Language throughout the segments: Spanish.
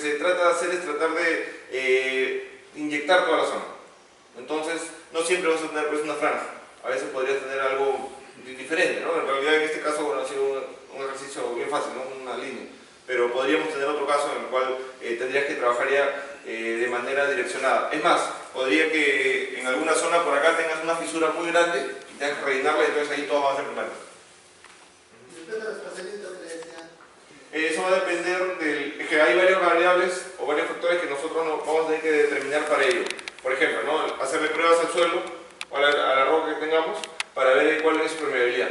se trata de hacer es tratar de inyectar toda la zona. Entonces, no siempre vas a tener pues, una franja. A veces podrías tener algo diferente, ¿no? En realidad, en este caso, bueno, ha sido un ejercicio bien fácil, ¿no? Una línea. Pero podríamos tener otro caso en el cual tendrías que trabajar ya de manera direccionada. Es más, podría que en alguna zona por acá tengas una fisura muy grande y tengas que rellenarla y entonces ahí todo va a ser primario. ¿Depende del desplazamiento que le decía? Eso va a depender del... Es que hay varias variables o varios factores que nosotros no vamos a tener que determinar para ello. Por ejemplo, ¿no? Hacerle pruebas al suelo o a la roca que tengamos para ver cuál es su permeabilidad.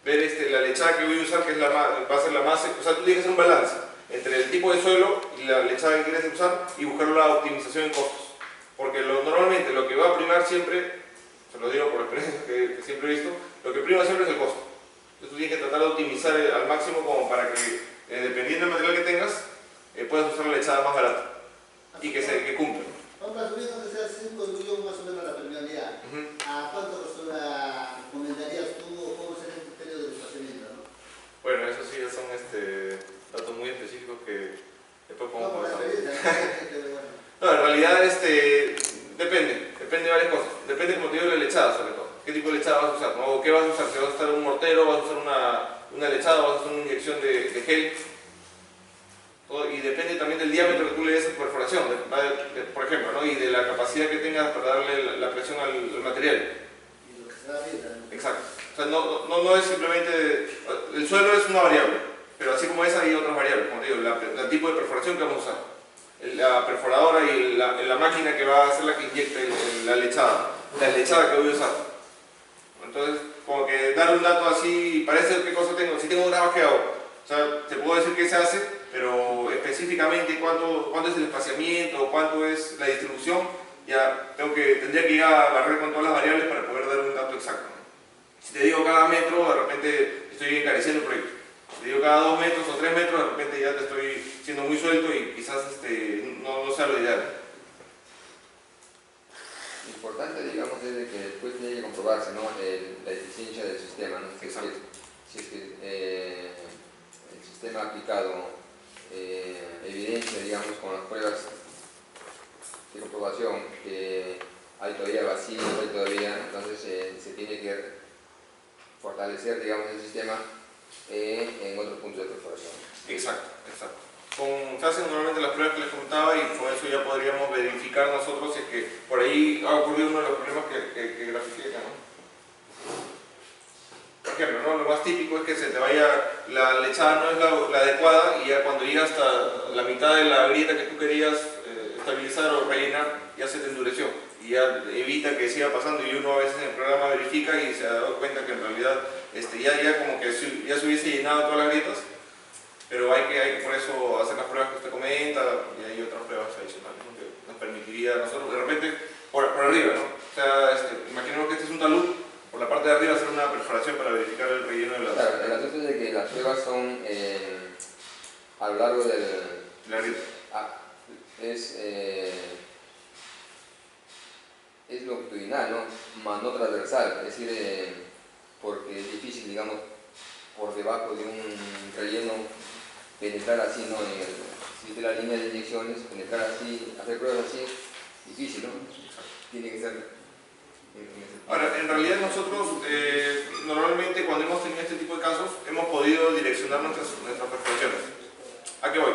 Ver la lechada que voy a usar, que es va a ser la más... O sea, tú tienes que hacer un balance entre el tipo de suelo y la lechada que quieres usar y buscar la optimización en costos. Porque normalmente lo que va a primar siempre, se lo digo por experiencia que siempre he visto, lo que prima siempre es el costo. Entonces tú tienes que tratar de optimizar al máximo como para que, dependiendo del material que tengas, puedas usar la lechada más barata y que cumpla. Vamos a subir donde sea 5 millones más o menos la permeabilidad. ¿A cuánto recomendarías tú o cómo sería el criterio de desplazamiento? ¿No? Bueno, eso sí son datos muy específicos que después podemos pasar. No, en realidad depende de varias cosas. Depende, como te digo, de la lechada sobre todo. ¿Qué tipo de lechada vas a usar? ¿No? ¿Qué vas a usar? Si vas a usar un mortero, vas a usar una lechada, vas a usar una inyección de gel. Y depende también del diámetro que tú le des a tu perforación, por ejemplo, ¿no? Y de la capacidad que tengas para darle la presión al material. Y lo que se da bien, ¿no? Exacto. O sea, no es simplemente... El suelo es una variable, pero así como esa hay otras variables, como te digo, el tipo de perforación que vamos a usar. La perforadora y la máquina que va a ser la que inyecte la lechada que voy a usar. Entonces, como que dar un dato así, parece qué cosa tengo, si tengo grabas, ¿qué hago? O sea, te puedo decir qué se hace, pero específicamente cuánto es el espaciamiento, cuánto es la distribución, ya tendría que ir a barrer con todas las variables para poder dar un dato exacto. Si te digo cada metro, de repente estoy encareciendo el proyecto. Si te digo cada 2 metros o 3 metros, de repente ya te estoy siendo muy suelto y quizás no sea lo ideal. Lo importante, digamos, es de que después tiene que comprobarse, ¿no? La eficiencia del sistema, ¿no? Exacto. Si es que el sistema aplicado evidencia, digamos, con las pruebas de comprobación que hay todavía vacío, entonces se tiene que fortalecer, digamos, el sistema en otros puntos de perforación. Exacto. Se hacen normalmente las pruebas que les comentaba y con eso ya podríamos verificar nosotros si es que por ahí ha ocurrido uno de los problemas que grafiqué acá, ¿no? Por ejemplo, ¿no? Lo más típico es que se te vaya, la lechada no es la adecuada y ya cuando llega hasta la mitad de la grieta que tú querías estabilizar o rellenar, ya se te endureció y ya evita que siga pasando y uno a veces en el programa verifica y se da cuenta que en realidad ya como que ya se hubiese llenado todas las grietas, pero hay que por eso hacer las pruebas que usted comenta y hay otras pruebas adicionales, ¿no? Que nos permitiría a nosotros de repente por arriba, ¿no? O sea, imaginemos que este es un talud, por la parte de arriba hacer una perforación para verificar el relleno de las... Claro, el asunto es de que las pruebas son a lo largo de la grieta. Es longitudinal, ¿no? No transversal, es decir, porque es difícil, digamos, por debajo de un relleno penetrar así, ¿no? Si de la línea de inyecciones, penetrar así, hacer pruebas así, difícil, ¿no? Tiene que ser... Ahora, en realidad nosotros normalmente cuando hemos tenido este tipo de casos hemos podido direccionar nuestras perforaciones. ¿A qué voy?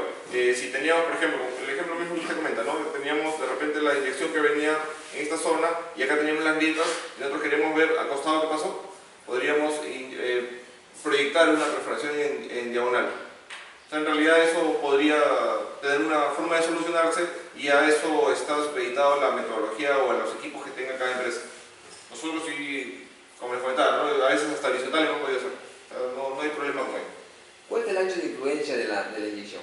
Si teníamos, por ejemplo, el ejemplo mismo que usted comenta, ¿no? Teníamos de repente la inyección que venía en esta zona y acá teníamos las grietas y nosotros queremos ver al costado qué pasó, podríamos proyectar una perforación en diagonal. O sea, en realidad eso podría tener una forma de solucionarse y a eso está supeditado la metodología o a los equipos que tenga cada empresa. Nosotros sí, como les comentaba, ¿no? A veces hasta horizontal hemos podido hacer. O sea, no hay problema con ello. ¿Cuál es el ancho de influencia de la inyección?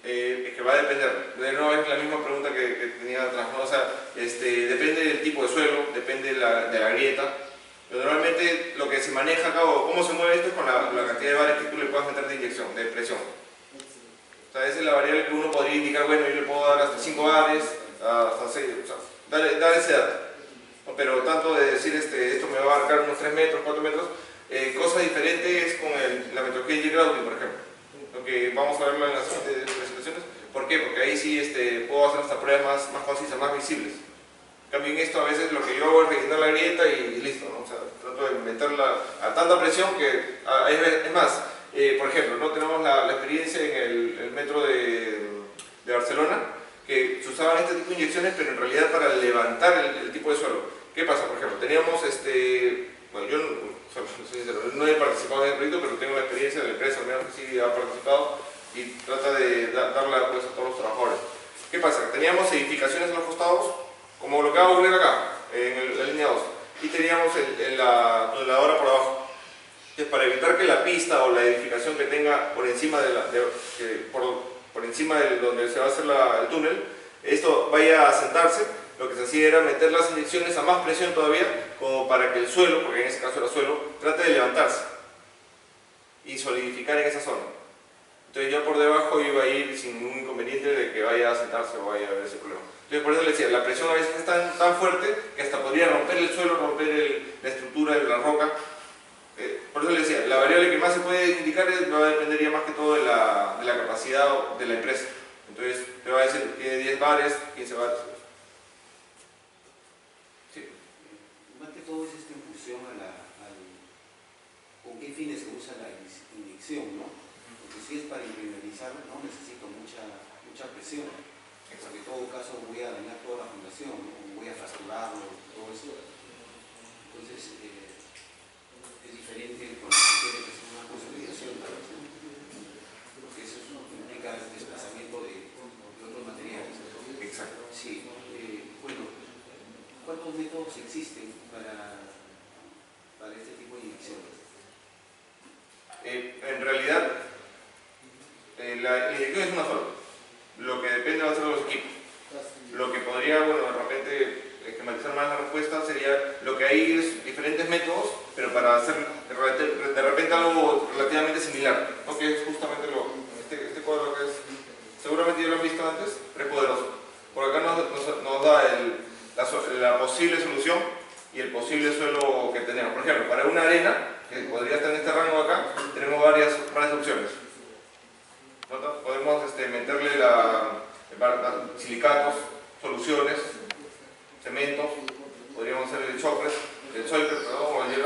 Es que va a depender. De nuevo es la misma pregunta que tenía atrás, ¿no? O sea, depende del tipo de suelo, depende de la grieta. Pero normalmente lo que se maneja acá, o cómo se mueve esto, es con la cantidad de bares que tú le puedas meter de inyección, de presión. O sea, esa es la variable que uno podría indicar, bueno, yo le puedo dar hasta 5 bares, hasta 6, o sea, dar ese dato. Pero tanto de decir esto me va a abarcar unos 3 metros, 4 metros, cosa diferente es con la metodología de J. Grouting, por ejemplo. Lo que vamos a verlo en la siguiente presentación. qué? Porque ahí sí puedo hacer hasta pruebas más concisas, más visibles. En cambio en esto a veces lo que yo hago es rellenar la grieta y listo, ¿no? O sea, trato de meterla a tanta presión que, es más, por ejemplo, ¿no? Tenemos la experiencia en el metro de Barcelona, que se usaban este tipo de inyecciones, pero en realidad para levantar el tipo de suelo. ¿Qué pasa? Por ejemplo, teníamos, bueno, yo soy sincero, no he participado en el proyecto, pero tengo la experiencia de la empresa, al menos que sí ha participado, y trata de darla pues, a todos los trabajadores. ¿Qué pasa? Teníamos edificaciones en los costados, como lo que va a ocurrir acá, en la línea 2, y teníamos la tuneladora por abajo. Entonces, para evitar que la pista o la edificación que tenga por encima por encima de donde se va a hacer el túnel, esto vaya a sentarse, lo que se hacía era meter las inyecciones a más presión todavía, como para que el suelo, porque en ese caso era suelo, trate de levantarse y solidificar en esa zona. Entonces ya por debajo iba a ir sin ningún inconveniente de que vaya a sentarse o vaya a haber ese problema. Entonces por eso le decía, la presión a veces es tan fuerte que hasta podría romper el suelo, romper la estructura de la roca. Por eso le decía, la variable que más se puede indicar va a depender ya más que todo de la capacidad de la empresa. Entonces te va a decir, tiene 10 bares, 15 bares. Sí. Más que todo es esta infusión con qué fines se usa la inyección, ¿no? Porque si es para impermeabilizar, no necesito mucha presión. Porque en todo caso voy a dañar toda la fundación, ¿no? Voy a fracturarlo, todo eso. Entonces, es diferente cuando se quiere hacer una consolidación, ¿no? Porque eso implica el desplazamiento de otros materiales. Exacto. Sí. Bueno, ¿cuántos métodos existen para este tipo de inyecciones? En realidad, la inyección es una sola. Lo que depende va a ser de los equipos. Lo que podría, bueno, de repente esquematizar más la respuesta sería lo que hay es diferentes métodos, pero para hacer de repente algo relativamente similar, ¿no? Que es justamente este cuadro que es, seguramente ya lo han visto antes, pero es poderoso. Por acá nos da la posible solución y el posible suelo que tenemos. Por ejemplo, para una arena, que podría estar en este rango de acá, tenemos varias opciones. ¿No? Podemos meterle silicatos, soluciones, cementos, podríamos hacer el soiper, o el gel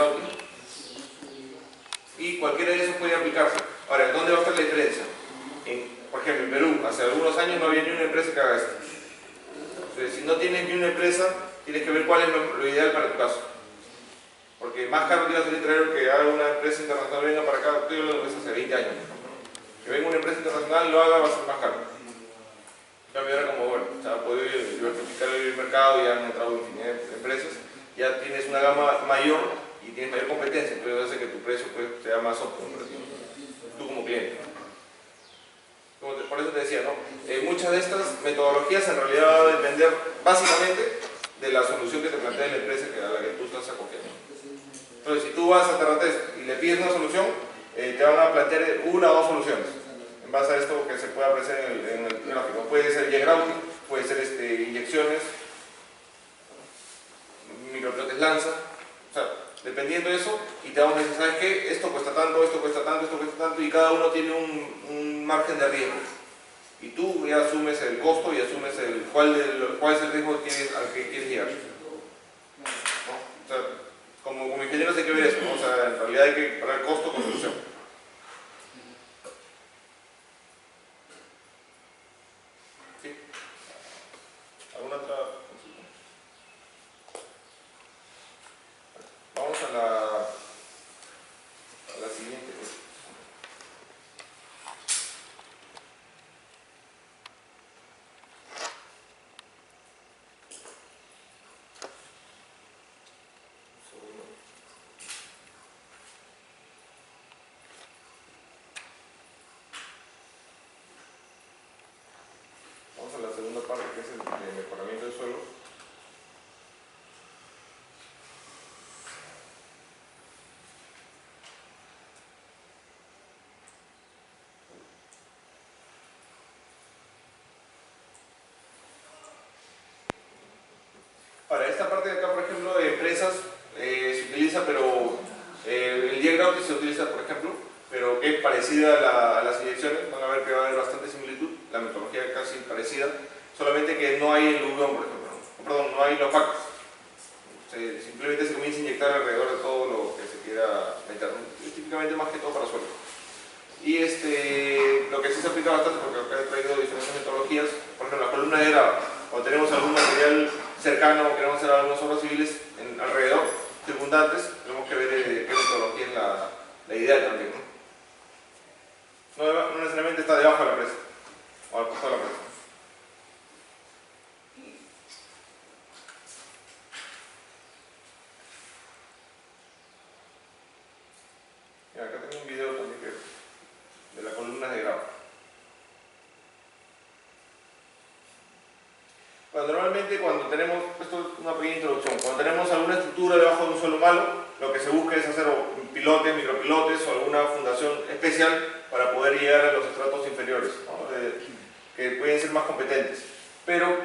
y cualquiera de esos puede aplicarse. Ahora, ¿dónde va a estar la diferencia? Por ejemplo, en Perú, hace algunos años no había ni una empresa que haga esto. Entonces, si no tienes ni una empresa, tienes que ver cuál es lo ideal para tu caso. Porque más caro te va a salir traer que haga una empresa internacional, venga para acá, yo lo hice hace 20 años. Que venga una empresa internacional, lo haga, va a ser más caro. Cambio ahora como, bueno, se ha podido diversificar el mercado y han entrado infinidad de empresas, ya tienes una gama mayor y tienes mayor competencia, entonces hace que tu precio pues, sea más óptimo para ti, tú como cliente. Por eso te decía, ¿no? Muchas de estas metodologías en realidad van a depender básicamente de la solución que te plantea la empresa a la que tú estás acogiendo. Entonces, si tú vas a Terrates y le pides una solución, te van a plantear una o dos soluciones en base a esto que se puede apreciar en el gráfico. Puede ser J-grouting, puede ser inyecciones, microplotes lanza, o sea, dependiendo de eso, y te vamos a decir, ¿sabes qué? Esto cuesta tanto, esto cuesta tanto, esto cuesta tanto, y cada uno tiene un margen de riesgo. Y tú ya asumes el costo y asumes cuál es el riesgo al que quieres llegar. ¿No? O sea, como ingenieros hay que ver eso, ¿no? O sea, en realidad hay que parar costo con solución. ¿Sí? ¿Alguna otra consulta? Vamos a la siguiente. Vamos a la segunda parte, que es el mejoramiento del suelo. Para esta parte de acá, por ejemplo, de empresas, se utiliza, pero el J-grouting se utiliza, por ejemplo, pero que es parecida a las inyecciones. Van a ver que va a haber bastante similitud. La metodología casi parecida, solamente que no hay el uveón, por ejemplo, ¿no? Perdón, no hay los factores. Simplemente se comienza a inyectar alrededor de todo lo que se quiera meter, ¿no? Típicamente más que todo para suelo. Y lo que sí se aplica bastante, porque acá he traído diferentes metodologías, por ejemplo, la columna de grava, cuando tenemos algún material cercano o queremos hacer algunas obras civiles alrededor, circundantes, tenemos que ver qué metodología es la ideal también, ¿no? No necesariamente está debajo de la presa o al costado de la presa. Mira, acá tengo un video también de las columnas de grava. Bueno, normalmente cuando tenemos, esto es una pequeña introducción, cuando tenemos alguna estructura debajo de un suelo malo, lo que se busca es hacer pilotes, micropilotes o alguna fundación especial para poder llegar a los estratos inferiores, ¿no? Que pueden ser más competentes. Pero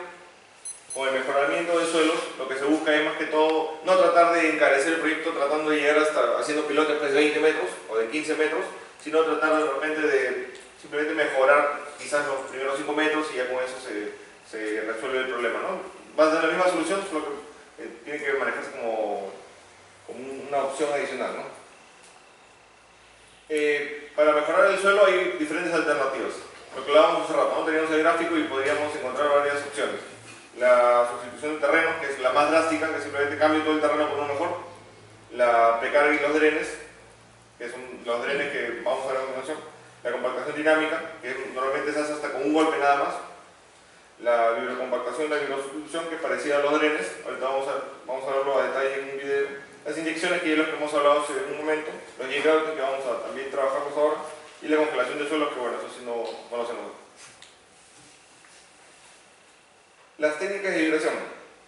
con el mejoramiento de suelos, lo que se busca es más que todo no tratar de encarecer el proyecto tratando de llegar hasta haciendo pilotes pues, de 20 metros o de 15 metros, sino tratar de repente de simplemente mejorar quizás los primeros 5 metros y ya con eso se resuelve el problema, ¿no? Va a ser la misma solución, solo que tiene que manejarse como una opción adicional, ¿no? Para mejorar el suelo hay diferentes alternativas. Lo que hablábamos hace rato, ¿no? Teníamos el gráfico y podríamos encontrar varias opciones. La sustitución de terreno, que es la más drástica, que simplemente cambia todo el terreno por uno mejor. La precarga y los drenes, que son los drenes que vamos a ver a continuación. La compactación dinámica, que normalmente se hace hasta con un golpe nada más. La vibrocompactación y la vibrosustitución, que es parecida a los drenes. Ahorita vamos a verlo a detalle en un video. Las inyecciones, que es lo que hemos hablado hace un momento. Los J-grouting, que vamos a también trabajarlos ahora. Y la congelación de suelos, que bueno, eso sí no lo hacemos. Las técnicas de vibración.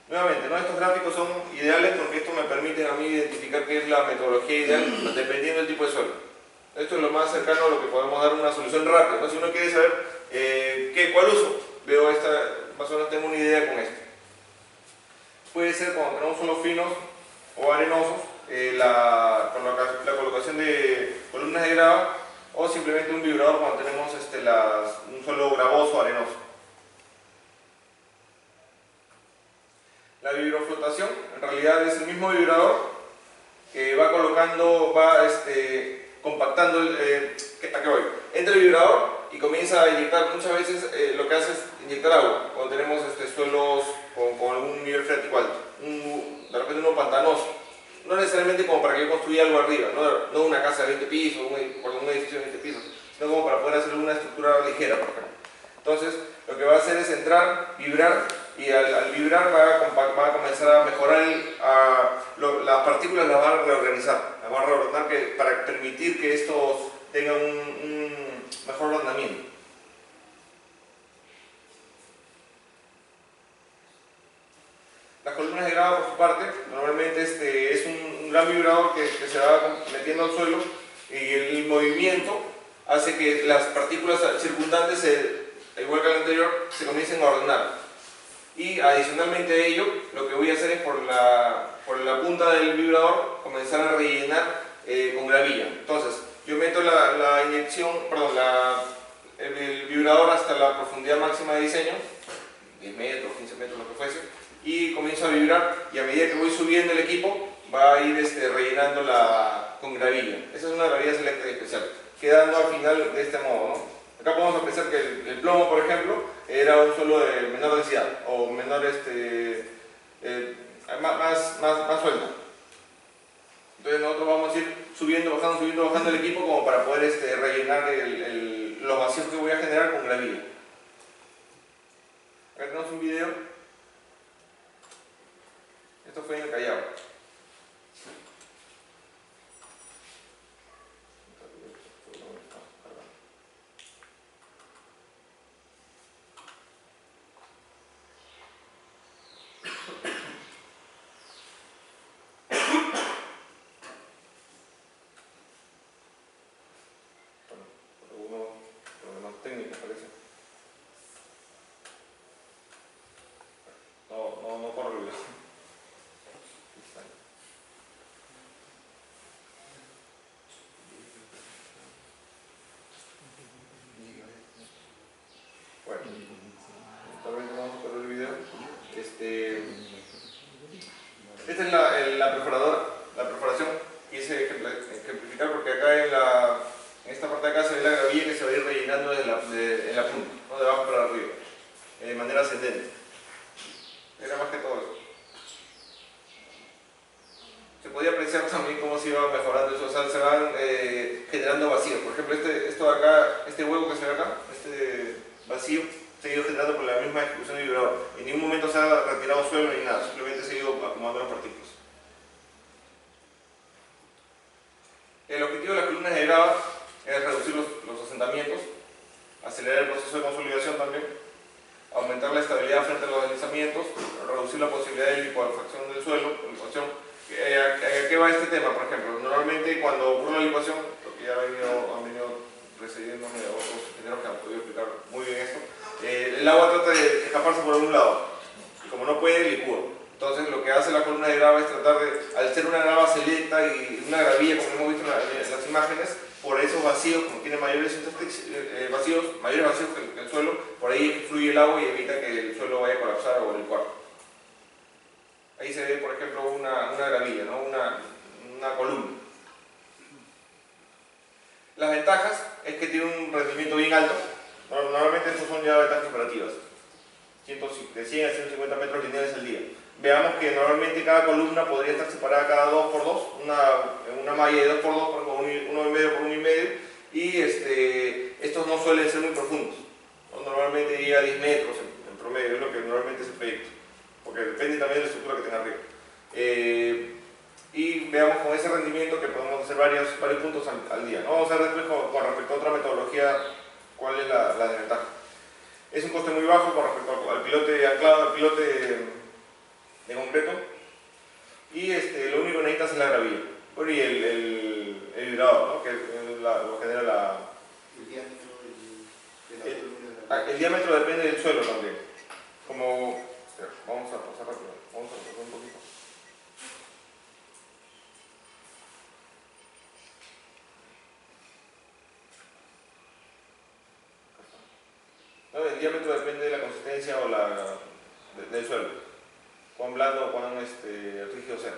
Nuevamente, ¿no? Estos gráficos son ideales porque esto me permite a mí identificar qué es la metodología ideal dependiendo del tipo de suelo. Esto es lo más cercano a lo que podemos dar una solución rápida, ¿no? Si uno quiere saber cuál uso, veo esta, más o menos tengo una idea con esto. Puede ser cuando tenemos suelos finos o arenosos, la colocación de columnas de grava, o simplemente un vibrador cuando tenemos un suelo gravoso o arenoso. La vibroflotación en realidad es el mismo vibrador que va colocando, compactando ¿a qué voy? Entra el vibrador y comienza a inyectar, muchas veces lo que hace es inyectar agua cuando tenemos suelos con algún nivel freático alto, de repente uno pantanoso, no necesariamente como para que yo construya algo arriba, no una casa de 20 pisos, un edificio de 20 pisos, sino como para poder hacer una estructura ligera, por ejemplo. Entonces, lo que va a hacer es entrar, vibrar, y al vibrar va a comenzar a mejorar, las partículas las va a reorganizar, para permitir que estos tengan un mejor ordenamiento. Las columnas de grava, por su parte, normalmente es un gran vibrador que se va metiendo al suelo, y el movimiento hace que las partículas circundantes, igual que el anterior, se comiencen a ordenar. Y adicionalmente a ello, lo que voy a hacer es por la punta del vibrador comenzar a rellenar con gravilla. Entonces, yo meto la inyección, perdón, el vibrador hasta la profundidad máxima de diseño, 10 metros, 15 metros, lo que fuese, y comienzo a vibrar, y a medida que voy subiendo el equipo, va a ir rellenando con gravilla. Esa es una gravilla selecta y especial, quedando al final de este modo, ¿no? Acá podemos pensar que el plomo, por ejemplo, era un suelo de menor densidad o menor, más suelto. Entonces nosotros vamos a ir subiendo, bajando el equipo como para poder rellenar los vacíos que voy a generar con gravilla. Acá tenemos un video. Esto fue en el Callao. Técnica, parece. No corre el video. Bueno. la perforación, quise ejemplificar porque acá en esta parte de acá se ve la gravilla que se va a ir rellenando en la punta, ¿no? De abajo para arriba, de manera ascendente. Era más que todo eso. Se podía apreciar también cómo se iba mejorando eso, o sea, se van generando vacíos. Por ejemplo, esto de acá, este hueco que se ve acá, este vacío, se ha ido generando por la misma ejecución del vibrador. En ningún momento se ha retirado suelo ni nada, simplemente se ha ido acomodando las partículas. El objetivo de las columnas de grava es reducir los asentamientos, acelerar el proceso de consolidación también, aumentar la estabilidad frente a los deslizamientos, reducir la posibilidad de licuefacción del suelo, licuación. ¿A qué va este tema, por ejemplo? Normalmente cuando ocurre la licuación, lo que ya han venido precediéndome otros ingenieros que han podido explicar muy bien esto, el agua trata de escaparse por algún lado, y como no puede, licúa. Entonces lo que hace la columna de grava es tratar de, al ser una grava selecta y una gravilla, como hemos visto en las imágenes, por esos vacíos, como tiene mayores vacíos que el suelo, por ahí fluye el agua y evita que el suelo vaya a colapsar o licuar. Ahí se ve, por ejemplo, una gravilla, ¿no? una columna. Las ventajas es que tiene un rendimiento bien alto. Normalmente estos son ya ventajas operativas, de 100 a 150 metros lineales al día. Veamos que normalmente cada columna podría estar separada cada 2x2, una malla de 2x2, por 1,5 por 1,5, y estos no suelen ser muy profundos, ¿no? Normalmente llega a 10 metros en promedio, es lo que normalmente se proyecta, porque depende también de la estructura que tenga arriba. Y veamos con ese rendimiento que podemos hacer varios puntos al día, ¿no? Vamos a ver después con respecto a otra metodología cuál es la desventaja. Es un coste muy bajo con respecto al pilote anclado, al pilote de concreto, y lo único que necesitas es la gravilla. Bueno, y el vibrador, ¿no? Que lo genera el diámetro de la columna. El diámetro depende del suelo también. Vamos a pasar rápido, vamos a pasar un poquito. ¿No? El diámetro depende de la consistencia o del suelo. Cuán blando o cuán rígido sea.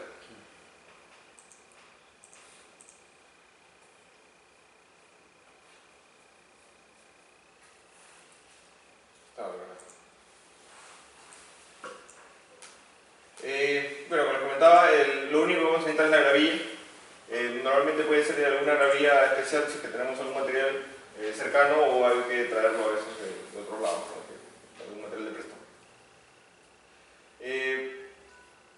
Bueno, como les comentaba, lo único que vamos a necesitar es la gravilla. Normalmente puede ser alguna gravilla especial si es que tenemos algún material cercano, o hay que traerlo a veces de otro lado, ¿no? Algún material de préstamo.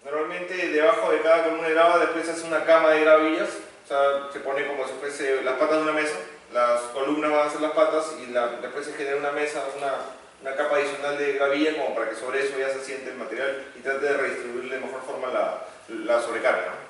Normalmente debajo de cada columna de grava después se hace una cama de gravillas, o sea, se pone como si fuese las patas de una mesa, las columnas van a ser las patas y después se genera una mesa, una capa adicional de gravilla como para que sobre eso ya se asiente el material y trate de redistribuir de mejor forma la sobrecarga, ¿no?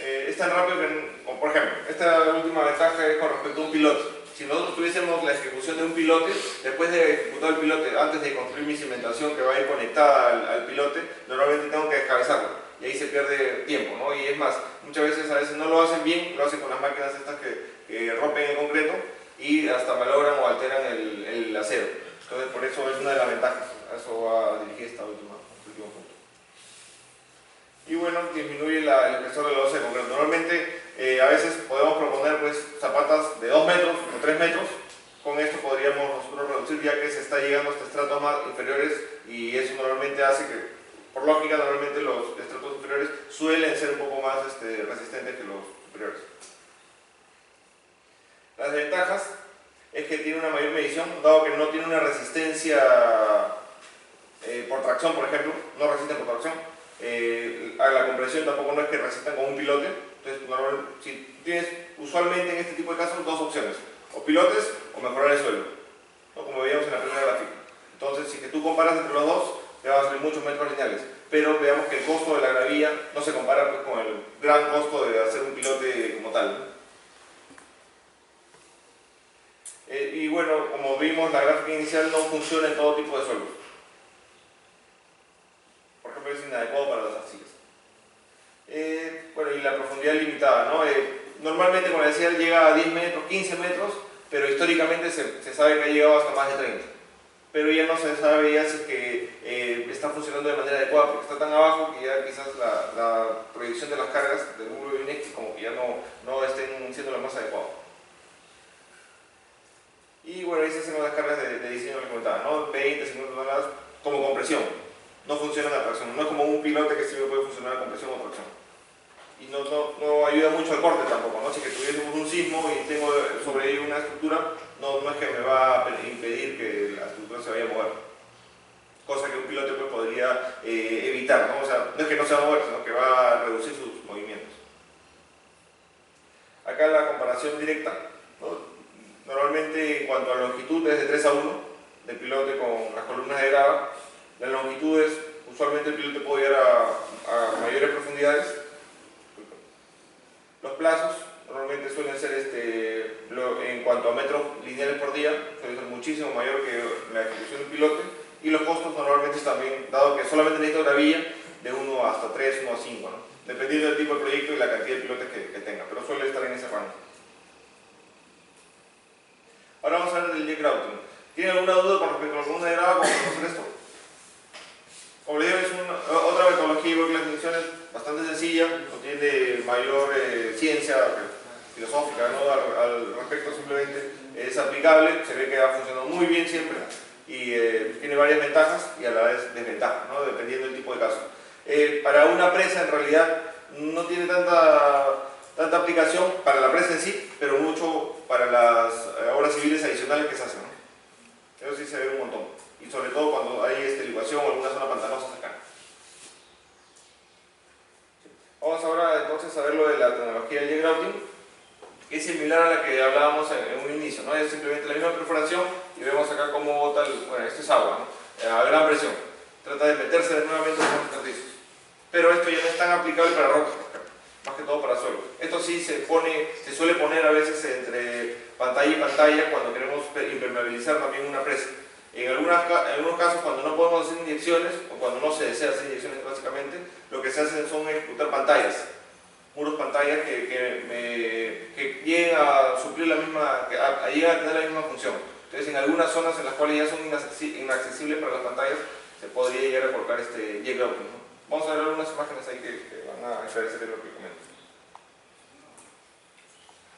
Es tan rápido que, como por ejemplo, esta última ventaja es con respecto a un pilote. Si nosotros tuviésemos la ejecución de un pilote, después de ejecutar el pilote, antes de construir mi cimentación que va a ir conectada al pilote, normalmente tengo que descabezarlo y ahí se pierde tiempo, ¿no? Y es más, muchas veces a veces no lo hacen bien, lo hacen con las máquinas estas que rompen el concreto y hasta malogran o alteran el acero. Entonces por eso es una de las ventajas, a eso va a dirigir este último punto. Y bueno, disminuye el espesor de la losa de concreto. Normalmente a veces podemos proponer pues zapatas de 2 metros o 3 metros. Con esto podríamos nosotros reducir, ya que se está llegando hasta estratos más inferiores, y eso normalmente hace que, por lógica, normalmente los estratos inferiores suelen ser un poco más resistentes que los superiores. Las desventajas es que tiene una mayor medición, dado que no tiene una resistencia por tracción, por ejemplo, no resisten por tracción. A la compresión tampoco no es que resistan con un pilote. Entonces, si tienes usualmente en este tipo de casos dos opciones: o pilotes o mejorar el suelo, ¿no? Como veíamos en la primera gráfica. Entonces, si que tú comparas entre los dos, te van a salir muchos metros lineales, pero veamos que el costo de la gravilla no se compara pues con el gran costo de hacer un pilote como tal, ¿no? Y bueno, como vimos, la gráfica inicial no funciona en todo tipo de suelos. Por ejemplo, es inadecuado para las arcillas. Bueno, y la profundidad limitada, ¿no? Normalmente, como les decía, llega a 10 metros, 15 metros, pero históricamente se sabe que ha llegado hasta más de 30. pero ya no se sabe ya si es que está funcionando de manera adecuada, porque está tan abajo que ya quizás la proyección de las cargas del muro de Unix como que ya no estén siendo lo más adecuado. Y bueno, ahí se hacen las cargas de diseño que comentaba, ¿no? 20, 50 toneladas como compresión, no funciona la tracción, no es como un pilote que sí puede funcionar a compresión o tracción. Y no ayuda mucho al corte tampoco, ¿no? Si que tuviésemos un sismo y tengo sobre ello una estructura, no es que me va a impedir que la estructura se vaya a mover. Cosa que un pilote pues, podría evitar, ¿no? O sea, no es que no se va a mover, sino que va a reducir sus movimientos. Acá la comparación directa, ¿no? Normalmente en cuanto a longitud es de 3 a 1 del pilote con las columnas de grava. Las longitudes, usualmente el pilote puede llegar a mayores profundidades. Los plazos normalmente suelen ser, en cuanto a metros lineales por día, suelen ser muchísimo mayor que la ejecución del pilote, y los costos normalmente también, dado que solamente necesito gravilla, de 1 hasta 3, 1 a 5, ¿no? Dependiendo del tipo de proyecto y la cantidad de pilotes que tenga, pero suele estar en ese rango. Ahora vamos a hablar del J-grouting. ¿Tienen alguna duda con respecto a la columna de grava? ¿Cómo conocer esto? Como les digo, es otra metodología igual que las funciones, bastante sencilla, no tiene mayor ciencia filosófica, ¿no? al respecto, simplemente es aplicable, se ve que ha funcionado muy bien siempre y tiene varias ventajas y a la vez desventajas, ¿no? Dependiendo del tipo de caso. Para una presa en realidad no tiene tanta aplicación para la presa en sí, pero mucho para las obras civiles adicionales que se hacen, ¿no? Eso sí se ve un montón. Y sobre todo cuando hay licuación o alguna zona pantanosa cercana. Vamos ahora entonces a ver lo de la tecnología del J-grouting, que es similar a la que hablábamos en un inicio, ¿no? Es simplemente la misma perforación y vemos acá cómo bota, bueno, esto es agua, ¿no? A gran presión. Trata de meterse nuevamente en los intersticios. Pero esto ya no es tan aplicable para rocas, más que todo para suelo. Esto sí se suele poner a veces entre pantalla y pantalla cuando queremos impermeabilizar también una presa. En algunos casos, cuando no podemos hacer inyecciones, o cuando no se desea hacer inyecciones básicamente, lo que se hacen son ejecutar pantallas, muros pantallas que lleguen a suplir lleguen a tener la misma función. Entonces, en algunas zonas en las cuales ya son inaccesibles para las pantallas, se podría llegar a colocar este J-grouting, ¿no? Vamos a ver algunas imágenes ahí que van a esclarecer lo que comento.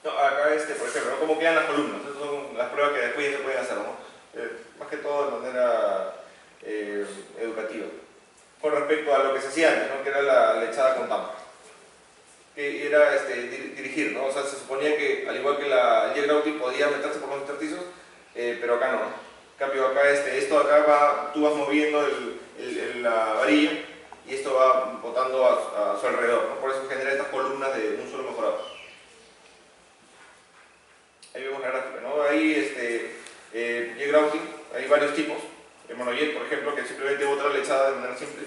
No, acá, por ejemplo, ¿no? ¿Cómo quedan las columnas? Estas son las pruebas que después ya se pueden hacer, ¿no? Más que todo de manera educativa. Con respecto a lo que se hacía antes, ¿no? Que era la lechada con tampa. Que era dirigir, ¿no? O sea, se suponía que, al igual que el J-grouting, podía meterse por los intersticios, pero acá no, ¿no? En cambio, acá, esto acá tú vas moviendo la varilla y esto va botando a su alrededor, ¿no? Por eso genera estas columnas de un suelo mejorado. Ahí vemos la gráfica, ¿no? Ahí, J-grouting, hay varios tipos. El monojet, por ejemplo, que simplemente bota la lechada de manera simple.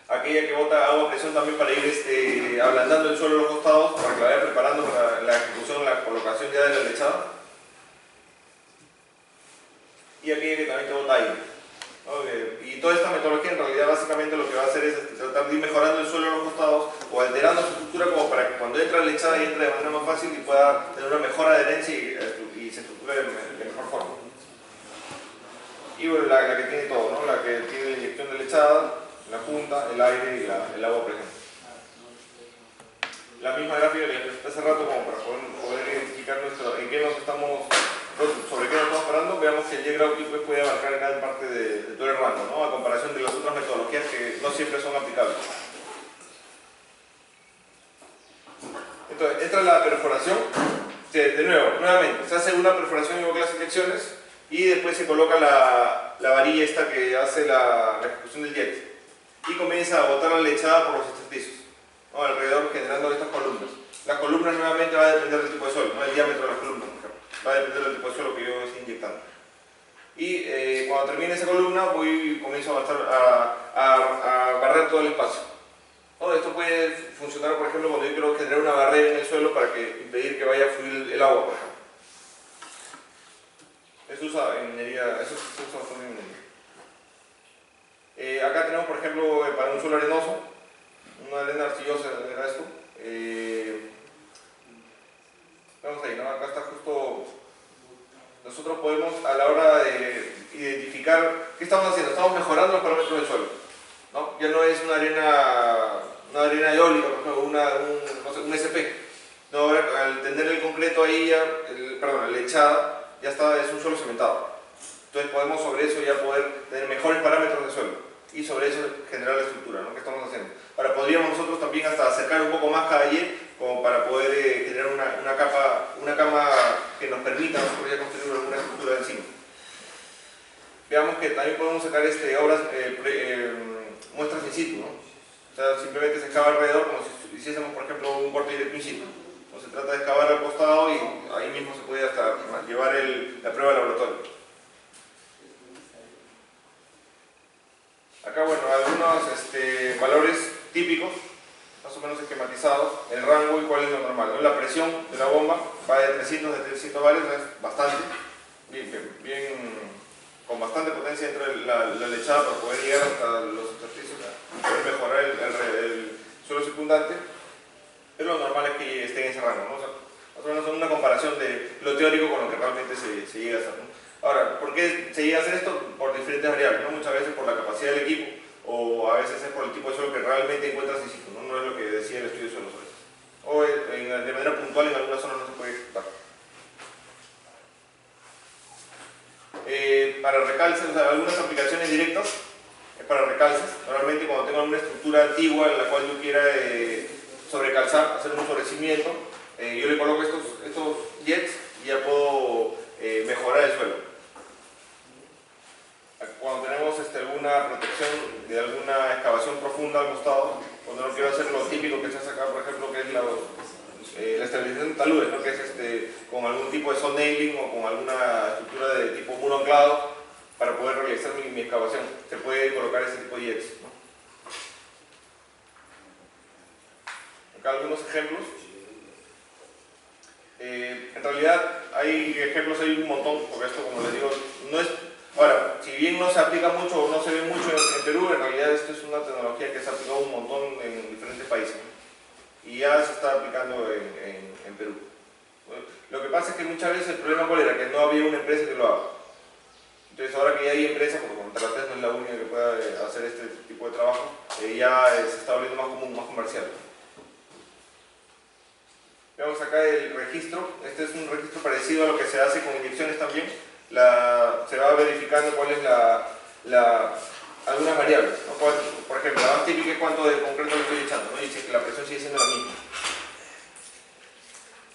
Aquella que bota agua a presión también para ir ablandando el suelo a los costados, para que la vaya preparando para la ejecución, la colocación ya de la lechada. Y aquella que también te bota aire, ¿no? Y toda esta metodología en realidad básicamente lo que va a hacer es tratar de ir mejorando el suelo a los costados o alterando su estructura como para que cuando entra la lechada entre de manera más fácil y pueda tener una mejor adherencia y se estructure de mejor forma. Y bueno, la que tiene todo, ¿no? La que tiene la inyección de lechada, la punta, el aire y el agua, por ejemplo. La misma gráfica que les presenté hace rato como para poder identificar en qué nos estamos, sobre qué nos estamos parando. Veamos que el J-grouting pues, puede abarcar gran parte de todo el rango, ¿no? A comparación de las otras metodologías que no siempre son aplicables. Entonces, entra la perforación. Nuevamente, se hace una perforación igual que las inyecciones y después se coloca la varilla esta que hace la ejecución del jet y comienza a botar la lechada por los intersticios, ¿no? Alrededor, generando estas columnas. Las columnas nuevamente va a depender del tipo de suelo, no el diámetro de las columnas, por ejemplo. Va a depender del tipo de suelo que yo esté inyectando. Y cuando termine esa columna comienzo a avanzar a barrer todo el espacio. ¿No? Esto puede funcionar, por ejemplo, cuando yo quiero generar una barrera en el suelo para impedir que vaya a fluir el agua, por ejemplo. Eso se usa en minería, bastante en minería. Acá tenemos, por ejemplo, para un suelo arenoso, una arena arcillosa era esto. Vamos ahí, ¿no? Acá está justo nosotros podemos, a la hora de identificar qué estamos haciendo, estamos mejorando los parámetros del suelo, ¿no? Ya no es una arena eólica, por ejemplo, no sé, un SP. No, ahora al tener el concreto ahí, la lechada, ya está, es un suelo cementado. Entonces podemos sobre eso ya poder tener mejores parámetros de suelo y sobre eso generar la estructura, ¿no? que estamos haciendo. Ahora podríamos nosotros también hasta acercar un poco más cada Y como para poder generar una cama que nos permita nosotros ya construir una estructura encima. Veamos que también podemos sacar muestras in situ, ¿no? O sea, simplemente se excava alrededor como si hiciésemos, por ejemplo, un corte directo in situ. O se trata de excavar al costado y ahí mismo se puede hasta llevar la prueba al laboratorio. Acá, bueno, algunos valores típicos, más o menos esquematizados, el rango y cuál es lo normal, ¿no? La presión de la bomba va de 300 a 300 bares, es bastante, con bastante potencia dentro de la lechada para poder llegar hasta los intersticios, poder mejorar el suelo circundante, pero lo normal es que esté en ese rango, ¿no? O sea, más o menos es una comparación de lo teórico con lo que realmente se llega a hacer, ¿no? Ahora, ¿por qué se llega a hacer esto? Por diferentes variables, ¿no? Muchas veces por la capacidad del equipo o a veces es por el tipo de suelo que realmente encuentras in situ, ¿no? No es lo que decía el estudio de suelos a veces. O de manera puntual en algunas zonas no se puede ejecutar. Para recalces, o sea, algunas aplicaciones directas para recalces. Normalmente cuando tengo una estructura antigua en la cual yo quiera sobrecalzar, hacer un sobrecimiento, yo le coloco estos jets y ya puedo mejorar el suelo. Cuando tenemos alguna protección de alguna excavación profunda al costado, cuando no quiero hacer lo típico que se hace acá, por ejemplo, que es la estabilización de taludes, ¿no? Que es con algún tipo de sound nailing o con alguna estructura de tipo muro anclado para poder realizar mi excavación. Se puede colocar ese tipo de jets, ¿no? Acá algunos ejemplos. En realidad hay ejemplos, hay un montón, porque esto, como les digo, no es... Ahora, si bien no se aplica mucho o no se ve mucho en Perú, en realidad esto es una tecnología que se ha aplicado un montón en diferentes países, ¿no? Y ya se está aplicando en Perú. Lo que pasa es que muchas veces el problema cuál era, que no había una empresa que lo haga. Entonces ahora que ya hay empresas, porque como Terrates no es la única que pueda hacer este tipo de trabajo, ya se está volviendo más común, más comercial. Veamos acá el registro. Este es un registro parecido a lo que se hace con inyecciones también. Se va verificando cuál es algunas variables, ¿no? Por ejemplo, la más típica es cuánto de concreto le estoy echando, ¿no? Y si la presión sigue siendo la misma.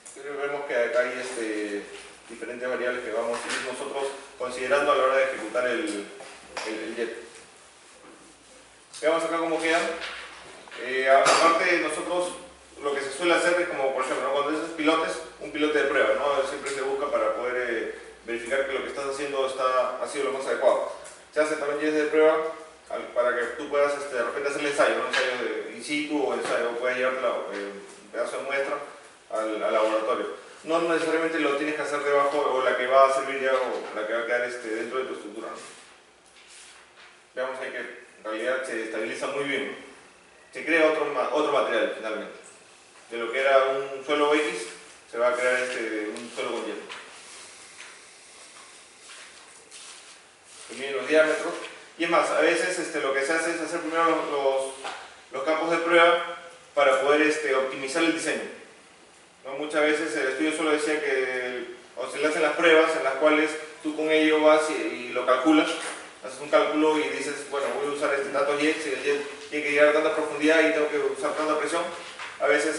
Entonces vemos que acá hay diferentes variables que vamos a ir nosotros considerando a la hora de ejecutar el jet. Veamos acá cómo queda. Aparte, nosotros lo que se suele hacer es como, por ejemplo, ¿no? Cuando haces pilotes, un pilote de prueba, ¿no? Siempre se busca para poder verificar que lo que estás haciendo ha sido lo más adecuado. Se hace también jets de prueba para que tú puedas de repente hacer el ensayo, ¿no? Ensayo de in situ o ensayo, o puedes llevarte un pedazo de muestra al laboratorio. No necesariamente lo tienes que hacer debajo o la que va a servir ya o la que va a quedar dentro de tu estructura, ¿no? Veamos ahí que en realidad se estabiliza muy bien, ¿no? Se crea otro material finalmente. De lo que era un suelo X se va a crear un suelo con hielo. Se miden los diámetros y es más, a veces lo que se hace es hacer primero los campos de prueba para poder optimizar el diseño, ¿no? Muchas veces el estudio solo decía que se le hacen las pruebas en las cuales tú con ello vas y lo calculas, haces un cálculo y dices, bueno, voy a usar tantos jets y el jet tiene que llegar a tanta profundidad y tengo que usar tanta presión. A veces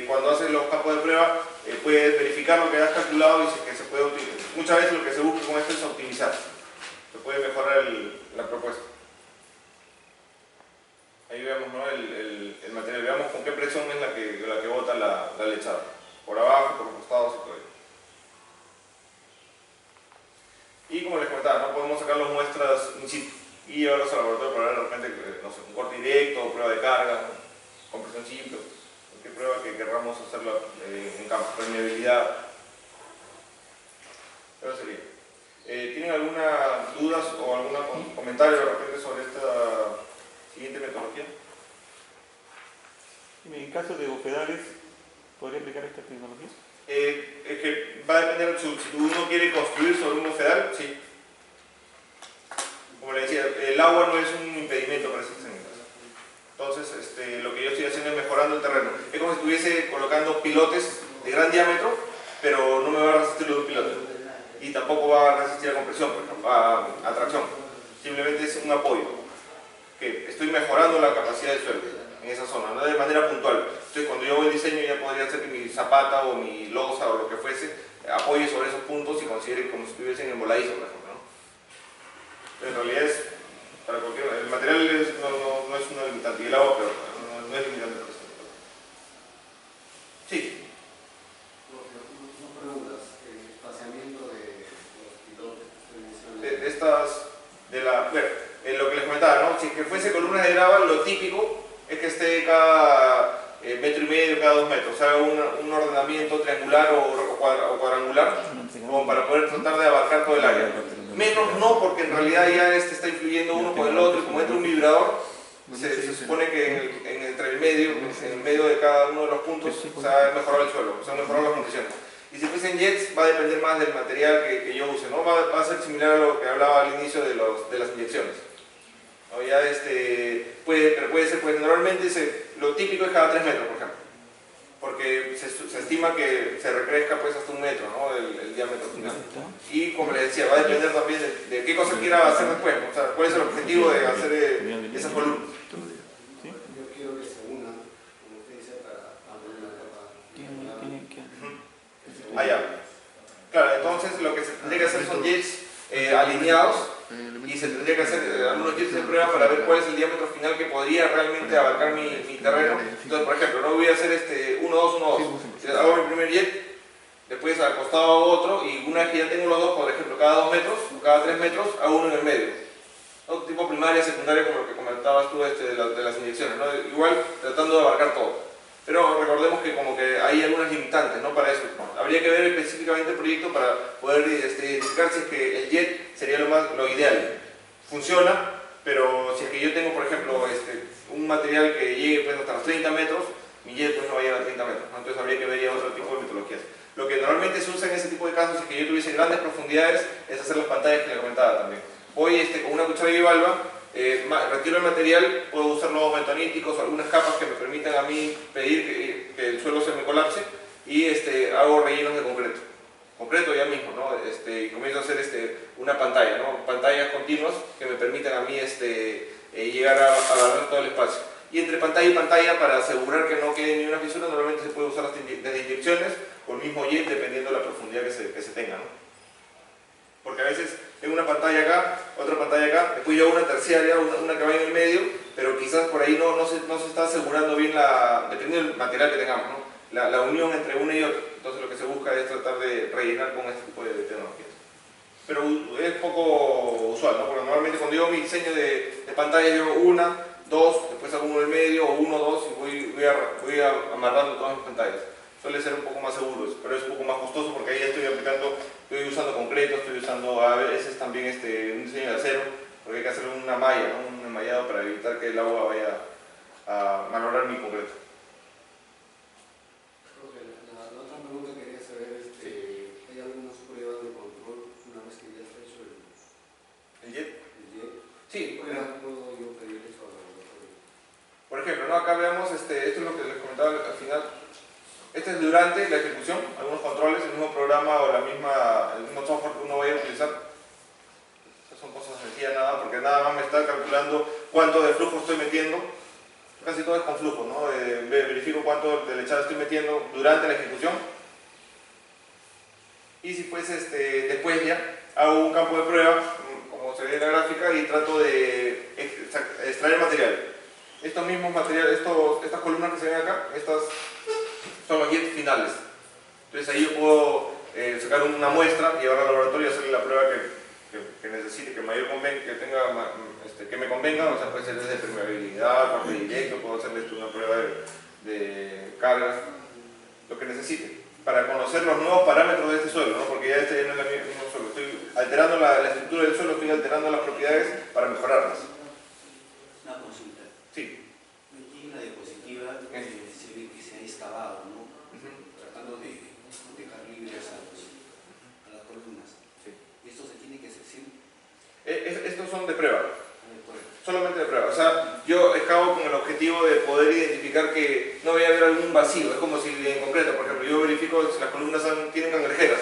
cuando haces los campos de prueba puedes verificar lo que has calculado y que se puede utilizar. Muchas veces lo que se busca con esto es optimizar. Se puede mejorar la propuesta. Ahí vemos, ¿no? el material, veamos con qué presión es la que bota la lechada. Por abajo, por los costados y por ahí. Y como les comentaba, ¿no? Podemos sacar las muestras in situ y llevarlas al laboratorio para ver de repente, no sé, un corte directo o prueba de carga, ¿no? Compresión simple, cualquier prueba que queramos hacerla en campo, permeabilidad. Eso sería. ¿Tienen alguna dudas o algún comentario de repente sobre esta siguiente metodología? En caso de bofedales, podría aplicar esta tecnología? Es que va a depender, si uno quiere construir sobre un mofedal, sí. Como le decía, el agua no es un impedimento para esas técnicas. Entonces, lo que yo estoy haciendo es mejorando el terreno. Es como si estuviese colocando pilotes de gran diámetro, pero no me va a resistir lo de un pilote. Y tampoco va a resistir a compresión, por ejemplo, a tracción. Simplemente es un apoyo. Que estoy mejorando la capacidad del suelo en esa zona, no de manera puntual. Entonces, cuando yo hago el diseño, ya podría hacer que mi zapata o mi losa o lo que fuese apoye sobre esos puntos y considere como si estuviesen en voladizo, por ejemplo, ¿no? Pero en realidad es para cualquier. El material no es una limitante, y el agua, pero no es limitante. Sí. No preguntas, el espaciamiento de los pilotes que usted menciona. De estas, bueno, lo que les comentaba, ¿no? Si que fuese columnas de grava, lo típico es que esté cada metro y medio, cada 2 metros, o sea, un ordenamiento triangular o cuadrangular, como para poder tratar de abarcar todo el área. Menos no, porque en realidad ya está influyendo uno con el otro, y como entra un vibrador, se supone que entre el medio de cada uno de los puntos se va a mejorar el suelo, se van a mejorar las condiciones. Y si fuesen jets, va a depender más del material que yo use, ¿no? Va a ser similar a lo que hablaba al inicio de las inyecciones. ¿No? Ya puede ser, pues normalmente lo típico es cada 3 metros, por ejemplo. Porque se estima que se recrezca pues hasta 1 metro, ¿no? el diámetro final. Y como les decía, va a depender también de qué cosa quiera hacer después, o sea, cuál es el objetivo de hacer esas columnas. Yo quiero que se unan, como usted dice, para poner una capa. Ya. Claro, entonces lo que se tendría que hacer son jets alineados, y se tendría que hacer algunos jets de prueba para ver cuál es el diámetro final que podría realmente abarcar mi terreno. Entonces, por ejemplo, no voy a hacer 1, 2, 1, 2. Hago mi primer jet, después al costado otro, y una vez que ya tengo los dos, por ejemplo, cada 2 metros o cada 3 metros, hago uno en el medio. ¿No? Tipo primaria, secundaria, como lo que comentabas tú de las inyecciones, ¿no? Igual tratando de abarcar todo. Pero recordemos que como que hay algunas limitantes, ¿no? Para eso. Habría que ver específicamente el proyecto para poder identificar si es que el jet sería lo ideal. Funciona, pero si es que yo tengo, por ejemplo, un material que llegue pues, hasta los 30 metros, mi jet pues, no va a llegar a 30 metros, ¿no? Entonces habría que ver ya otro tipo de metodologías. Lo que normalmente se usa en ese tipo de casos, si es que yo tuviese grandes profundidades, es hacer las pantallas que le comentaba también. Voy con una cuchara bivalva, retiro el material, puedo usar nuevos bentoníticos o algunas capas que me permitan a mí pedir que el suelo se me colapse, y hago rellenos de concreto ya mismo, ¿no? Y comienzo a hacer una pantalla, ¿no? Pantallas continuas que me permitan a mí llegar a agarrar todo el espacio. Y entre pantalla y pantalla, para asegurar que no quede ni una fisura, normalmente se puede usar desde inyecciones o el mismo jet, dependiendo de la profundidad que se tenga, ¿no? Porque a veces tengo una pantalla acá, otra pantalla acá, después yo una terciaria, una que va en el medio, pero quizás por ahí no se está asegurando bien, dependiendo del material que tengamos, ¿no? La unión entre una y otra. Entonces lo que se busca es tratar de rellenar con este tipo de tecnologías. Pero es poco usual, ¿no? Porque normalmente cuando yo mi diseño de pantalla, yo 1, 2, después hago uno en el medio, o 1, 2, y voy amarrando todas mis pantallas. Suele ser un poco más seguro, pero es un poco más costoso porque ahí ya estoy usando concreto, estoy usando a veces también un diseño de acero, porque hay que hacer una malla, ¿no? Un enmallado para evitar que el agua vaya a malograr mi concreto. La otra pregunta que quería saber es ¿hay algunas pruebas de control una vez que ya está hecho ¿El jet? el jet? Sí. ¿Cómo puedo yo pedir eso al laboratorio? Por ejemplo, ¿no? Acá veamos, esto es lo que les comentaba al final. Este es durante la ejecución, algunos controles, el mismo programa o el mismo software que uno vaya a utilizar. Estas son cosas sencillas, nada, porque nada más me está calculando cuánto de flujo estoy metiendo. Casi todo es con flujo, ¿no? Verifico cuánto de lechada estoy metiendo durante la ejecución. Y si pues después ya hago un campo de prueba, como se ve en la gráfica, y trato de extraer material. Estos mismos materiales, estas columnas que se ven acá, estas son los jets finales. Entonces ahí yo puedo sacar una muestra, llevarla al laboratorio y hacerle la prueba que necesite, que me convenga, o sea, puede ser desde permeabilidad, corte directo, puedo hacerle una prueba de cargas, lo que necesite, para conocer los nuevos parámetros de este suelo, ¿no? Porque ya ya no es el mismo suelo, estoy alterando la estructura del suelo, estoy alterando las propiedades para mejorarlas. Una consulta. Sí. Aquí en la diapositiva se ve que se ha excavado, ¿no? objetivo de poder identificar que no vaya a haber algún vacío. Es como si en concreto, por ejemplo, yo verifico si las columnas tienen cangrejeras.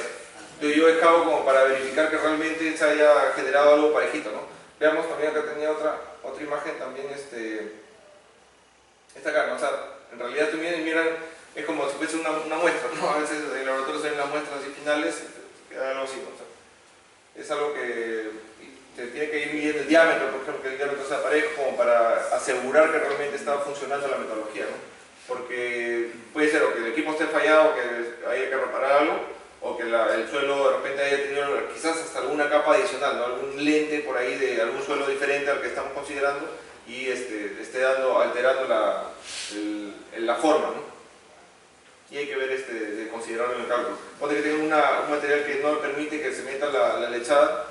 Entonces yo excavo como para verificar que realmente se haya generado algo parejito, ¿no? Veamos también acá tenía otra imagen también, esta acá, ¿no? O sea, en realidad tú miran, es como si fuese una muestra, ¿no? A veces en el laboratorio se ven las muestras así finales, queda algo así, ¿no? O sea, es algo que se tiene que ir midiendo el diámetro, por ejemplo, que el diámetro sea parejo, como para asegurar que realmente está funcionando la metodología, ¿no? Porque puede ser o que el equipo esté fallado, o que haya que reparar algo, o que el suelo de repente haya tenido quizás hasta alguna capa adicional, ¿no? Algún lente por ahí de algún suelo diferente al que estamos considerando y esté alterando la forma, ¿no? Y hay que ver, de considerarlo en el cálculo. Ponte que tenga un material que no permite que se meta la lechada,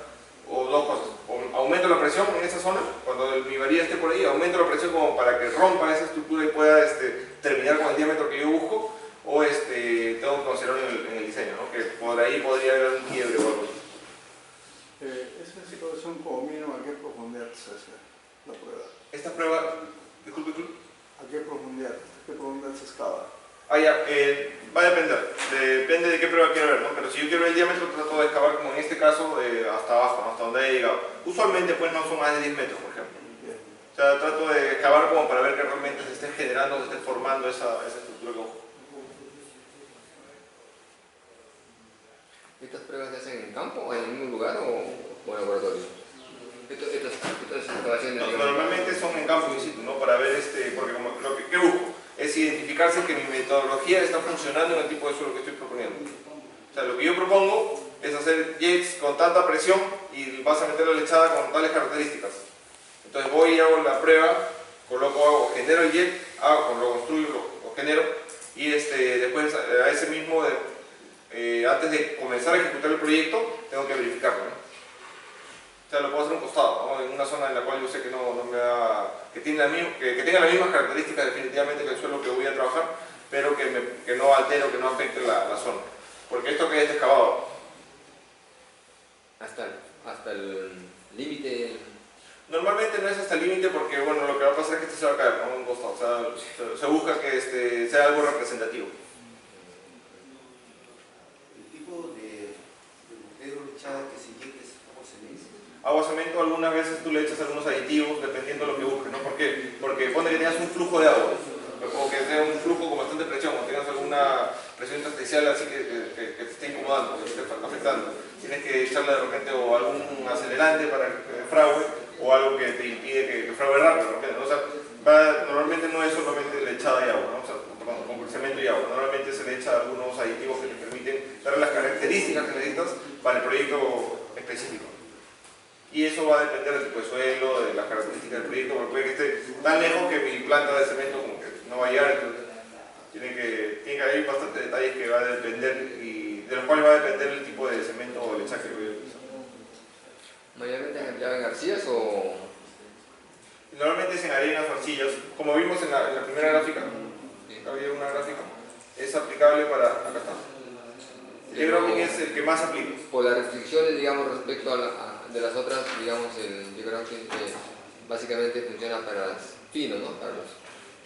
o dos cosas, o aumento la presión en esa zona, cuando mi varilla esté por ahí, aumento la presión como para que rompa esa estructura y pueda terminar con el diámetro que yo busco, o tengo que considerarlo en el diseño, ¿no? Que por ahí podría haber un quiebre o algo así. Esa situación como mínimo, ¿a qué profundidad se hace la prueba? Esta prueba, disculpe. ¿A qué profundidad se excava? Va a depende de qué prueba quiero ver, ¿no? Pero si yo quiero ver el diámetro, trato de excavar como en este caso hasta abajo, ¿no? Hasta donde haya llegado. Usualmente pues no son más de 10 metros, por ejemplo. O sea, trato de excavar como para ver que realmente se esté generando, se esté formando esa estructura que busco. ¿Estas pruebas se hacen en campo, o en el mismo lugar o en laboratorio? Estas excavaciones, No, normalmente son en campo in situ, ¿no? Para ver, porque como ¿qué busco? Es identificarse que mi metodología está funcionando en el tipo de suelo que estoy proponiendo. O sea, lo que yo propongo es hacer jets con tanta presión y vas a meter la lechada con tales características. Entonces voy y hago la prueba, genero el jet, lo construyo, lo genero y después a ese mismo, antes de comenzar a ejecutar el proyecto, tengo que verificarlo, ¿no? O sea, lo puedo hacer a un costado, ¿no? En una zona en la cual yo sé que que tenga las mismas características definitivamente que el suelo que voy a trabajar, pero que no altere o que no afecte la zona. Porque esto que ya está excavado. Hasta el límite. Normalmente no es hasta el límite porque, bueno, lo que va a pasar es que se va a caer, ¿no? A un costado. O sea, se busca que sea algo representativo. El tipo de mortero lechada que se inyecta es agua cemento. Agua cemento, algunas veces tú le echas algunos aditivos dependiendo de lo que busques, ¿no? ¿Por qué? Porque pone que tengas un flujo de agua, o que tengas un flujo con bastante presión, o tengas alguna presión intersticial así que te esté incomodando, que te esté afectando. Tienes que echarle de repente o algún acelerante para que frague, o algo que te impide que frague rápido, ¿no? O sea, normalmente no es solamente lechada y agua, ¿no? O sea, con cemento y agua. Normalmente se le echa algunos aditivos que te permiten darle las características que necesitas para el proyecto específico. Y eso va a depender del tipo de suelo, de las características del proyecto, porque puede que esté tan lejos que mi planta de cemento como que no va a llegar, entonces tiene que haber bastantes detalles que va a depender y de los cuales va a depender el tipo de cemento o lechaje que voy a utilizar. ¿Mayormente han empleado en arcillas o...? Normalmente es en arenas o arcillas, como vimos en la primera gráfica, había una gráfica, es aplicable para acá está. El grounding es el que más aplica. Por las restricciones, digamos, respecto de las otras, digamos, el grounding básicamente funciona para las finos, ¿no? Para los...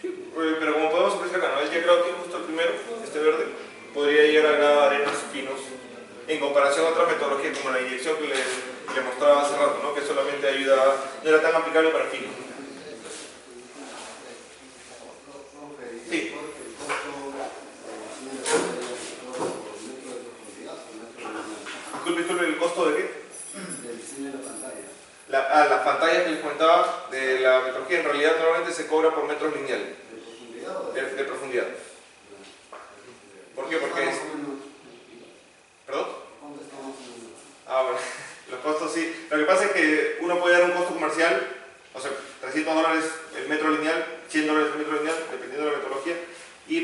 Sí, pero como podemos apreciar acá, ¿no? El grounding justo el primero, verde, podría llegar a grabar arenas finos en comparación a otras metodologías como la inyección que les mostraba hace rato, ¿no? Que solamente ayuda, no era tan aplicable para finos. Sí. Disculpe, ¿el costo de qué? Del diseño de la pantalla. Las pantallas que les comentaba de la metodología en realidad normalmente se cobra por metros lineales. ¿De profundidad o De profundidad. ¿Por qué? Porque es... ¿Perdón? ¿Dónde estamos en Bueno, los costos sí. Lo que pasa es que uno puede dar un costo comercial, o sea, $300 el metro lineal, $100 el metro lineal, dependiendo de la metodología.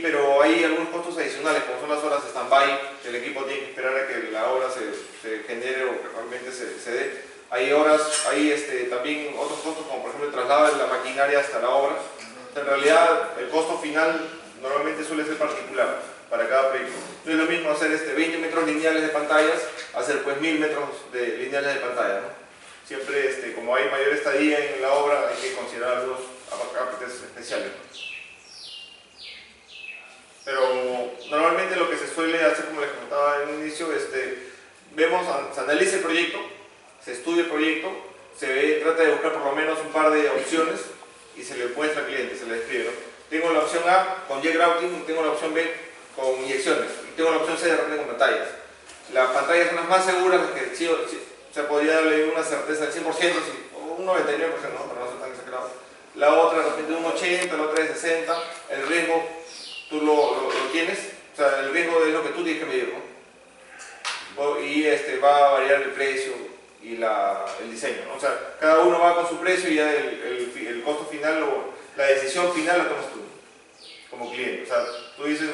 Pero hay algunos costos adicionales, como son las horas de stand-by, que el equipo tiene que esperar a que la obra se genere o que realmente se dé. Hay horas, hay también otros costos, como por ejemplo el traslado de la maquinaria hasta la obra. O sea, en realidad, el costo final normalmente suele ser particular para cada proyecto. No es lo mismo hacer 20 metros lineales de pantallas, hacer pues 1000 metros lineales de pantalla, ¿no? Siempre, como hay mayor estadía en la obra, hay que considerar algunos aparatos especiales. Pero normalmente lo que se suele hacer, como les comentaba en un inicio, se analiza el proyecto, se estudia el proyecto, trata de buscar por lo menos un par de opciones y se le muestra al cliente, se le describe, ¿no? Tengo la opción A con J-Grouting, tengo la opción B con inyecciones y tengo la opción C de repente con pantallas. Las pantallas son las más seguras, las que sí, se podría darle una certeza del 100%, o un 99%, ¿no? Para no ser tan exagerado. La otra de repente un 80%, la otra de 60%, el riesgo tú lo tienes, o sea, el riesgo es lo que tú tienes que medir, ¿no? Y va a variar el precio y el diseño, ¿no? O sea, cada uno va con su precio y ya el costo final o la decisión final la tomas tú, como cliente. O sea, tú dices,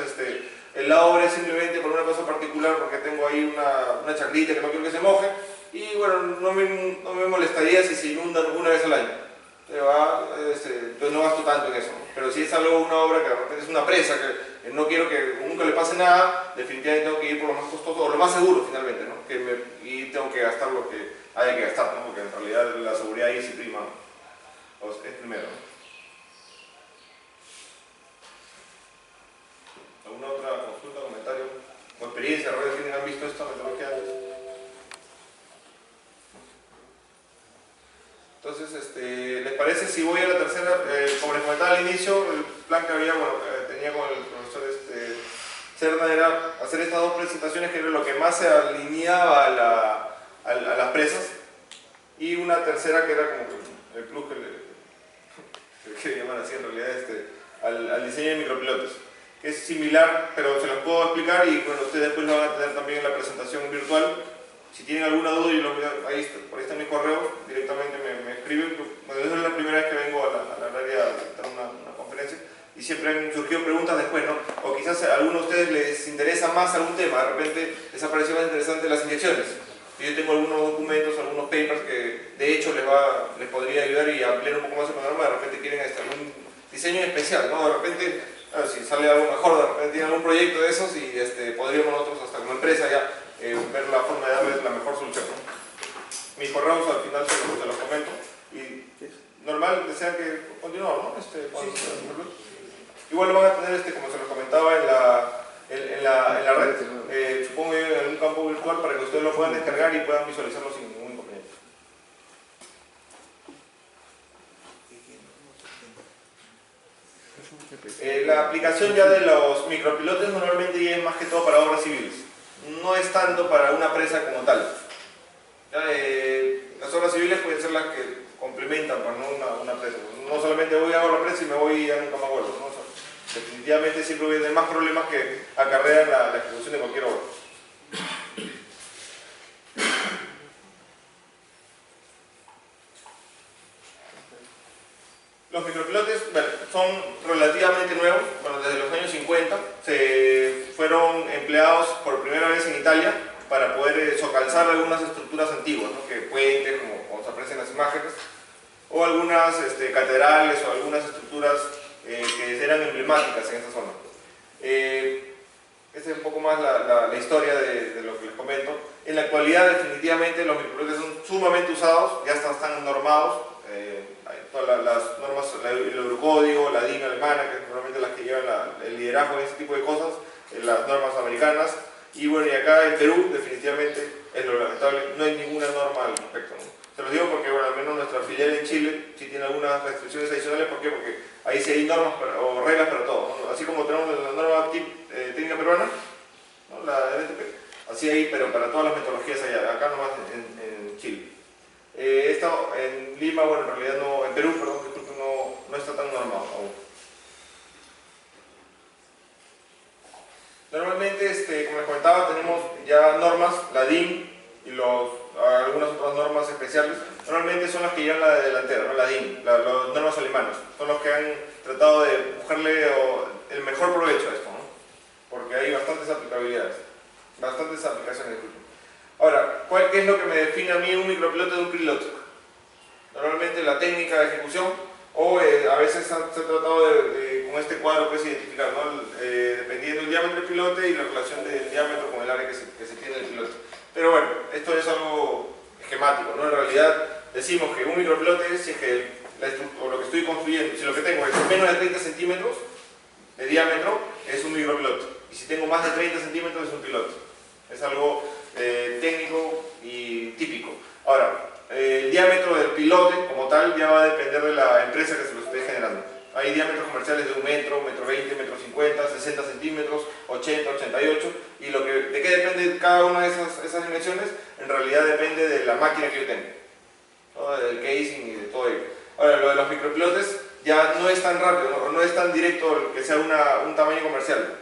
la obra es simplemente por una cosa particular, porque tengo ahí una chaclita que no quiero que se moje, y bueno, no me molestaría si se inunda una vez al año. Entonces no gasto tanto en eso, ¿no? Pero si es una obra que de repente es una presa, que no quiero que nunca le pase nada, definitivamente tengo que ir por lo más costoso, o lo más seguro finalmente, ¿no? Y tengo que gastar lo que haya que gastar, ¿no? Porque en realidad la seguridad ahí sí prima, ¿no? Es primero, ¿no? ¿Alguna otra consulta, comentario o experiencia? ¿Quiénes han visto esta metodología antes? Entonces, ¿les parece si voy a la tercera? Como les comentaba al inicio, el plan que tenía con el profesor Cerna era hacer estas dos presentaciones, que era lo que más se alineaba a las presas, y una tercera que era como el plus que llaman así en realidad, al diseño de micropilotes, que es similar, pero se los puedo explicar y bueno, ustedes después lo van a tener también en la presentación virtual. Si tienen alguna duda, por ahí está mi correo, directamente me escriben. Bueno, es la primera vez que vengo al área a dar una conferencia y siempre han surgido preguntas después, ¿no? O quizás a algunos de ustedes les interesa más algún tema, de repente les ha parecido más interesante las inyecciones. Yo tengo algunos documentos, algunos papers que de hecho les podría ayudar y ampliar un poco más el panorama. De repente quieren algún diseño especial, ¿no? De repente, si sale algo mejor, de repente tienen algún proyecto de esos y podríamos nosotros hasta como empresa ya ver la forma de darles la mejor solución, ¿no? Mis correos al final se los comento y normal desean que continuemos, ¿no? Igual lo van a tener, como se los comentaba, en la red, supongo en un campo virtual para que ustedes lo puedan descargar y puedan visualizarlo sin ningún inconveniente. La aplicación ya de los micropilotes normalmente ya es más que todo para obras civiles. No es tanto para una presa como tal. Las obras civiles pueden ser las que complementan para una presa. No solamente voy a la presa y me voy y ya nunca más vuelvo, ¿no? O sea, definitivamente siempre voy a tener más problemas que acarrean la ejecución de cualquier obra. Los micropilotes, bueno, son relativamente nuevos, desde los años 50 se fueron empleados por primera vez en Italia para poder socalzar algunas estructuras antiguas, ¿no? Que puentes, como se aparecen en las imágenes, o algunas catedrales o algunas estructuras que eran emblemáticas en esta zona. Esta es un poco más la historia de lo que les comento. En la actualidad definitivamente los micropilotes son sumamente usados, ya están normados. Todas las normas, el Eurocódigo, la DIN alemana, que normalmente las que llevan el liderazgo en este tipo de cosas, las normas americanas, y bueno, y acá en Perú definitivamente es lo lamentable, no hay ninguna norma al respecto, ¿no? Se los digo porque bueno, al menos nuestra filial en Chile sí tiene algunas restricciones adicionales. ¿Por qué? Porque ahí sí hay normas o reglas para todo, ¿no? Así como tenemos la norma técnica peruana, ¿no? La NTP, así hay, pero para todas las metodologías allá, acá nomás en Chile. Esto en Lima, bueno, en realidad no, en Perú, perdón, no está tan normado aún. Normalmente, como les comentaba, tenemos ya normas, la DIN y algunas otras normas especiales. Normalmente son las que llevan la delantera, ¿no? La DIN, las normas alemanas, son los que han tratado de buscarle el mejor provecho a esto, ¿no? Porque hay bastantes aplicabilidades, bastantes aplicaciones. Ahora, ¿qué es lo que me define a mí un micropilote de un piloto? Normalmente la técnica de ejecución, o a veces se ha tratado con este cuadro pues identificar, ¿no? Dependiendo del diámetro del pilote y la relación del diámetro con el área que se tiene del pilote. Pero bueno, esto es algo esquemático, ¿no? En realidad decimos que un micropilote, si es que lo que estoy construyendo, si lo que tengo es menos de 30 centímetros de diámetro, es un micropilote. Y si tengo más de 30 centímetros, es un pilote. Es algo técnico y típico. Ahora, el diámetro del pilote como tal ya va a depender de la empresa que se lo esté generando. Hay diámetros comerciales de 1 metro, 1,20 m, 1,50 m, 60 centímetros, 80, 88, y ¿de qué depende cada una de esas dimensiones? En realidad depende de la máquina que yo tenga, ¿no? Del casing y de todo ello. Ahora, lo de los micropilotes ya no es tan rápido, no es tan directo que sea un tamaño comercial.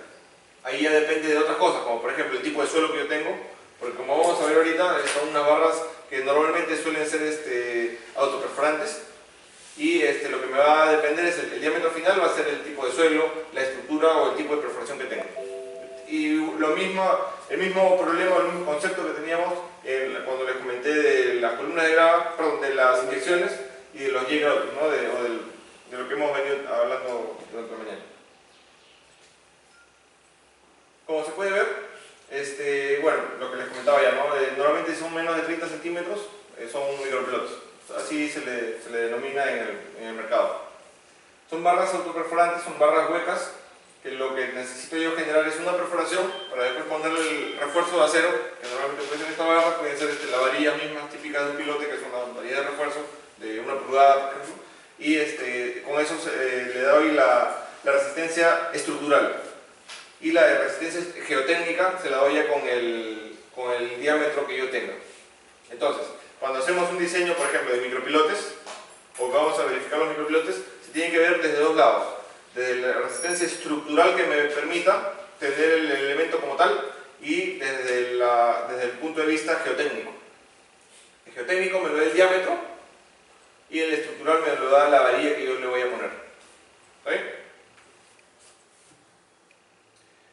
Ahí ya depende de otras cosas, como por ejemplo el tipo de suelo que yo tengo, porque como vamos a ver ahorita, son unas barras que normalmente suelen ser autoperforantes, y lo que me va a depender es el diámetro final, va a ser el tipo de suelo, la estructura o el tipo de perforación que tenga. Y el mismo problema, el mismo concepto que teníamos cuando les comenté de las columnas de grava, perdón, de las inyecciones y de los J-grouts, ¿no? de lo que hemos venido hablando durante la mañana. Como se puede ver, bueno, lo que les comentaba ya, ¿no? Normalmente son menos de 30 centímetros, son micropilotes. Así se le denomina en el mercado. Son barras autoperforantes, son barras huecas, que lo que necesito yo generar es una perforación para después ponerle el refuerzo de acero, que normalmente puede ser esta barra, pueden ser las varillas mismas típicas de un pilote, que son las varillas de refuerzo de 1 pulgada, por ejemplo, y con eso le doy la resistencia estructural. Y la resistencia geotécnica se la doy ya con el diámetro que yo tenga. Entonces, cuando hacemos un diseño, por ejemplo, de micropilotes, o vamos a verificar los micropilotes, se tiene que ver desde dos lados. Desde la resistencia estructural que me permita tener el elemento como tal, y desde el punto de vista geotécnico. El geotécnico me lo da el diámetro, y el estructural me lo da la varilla que yo le voy a poner. ¿Sí?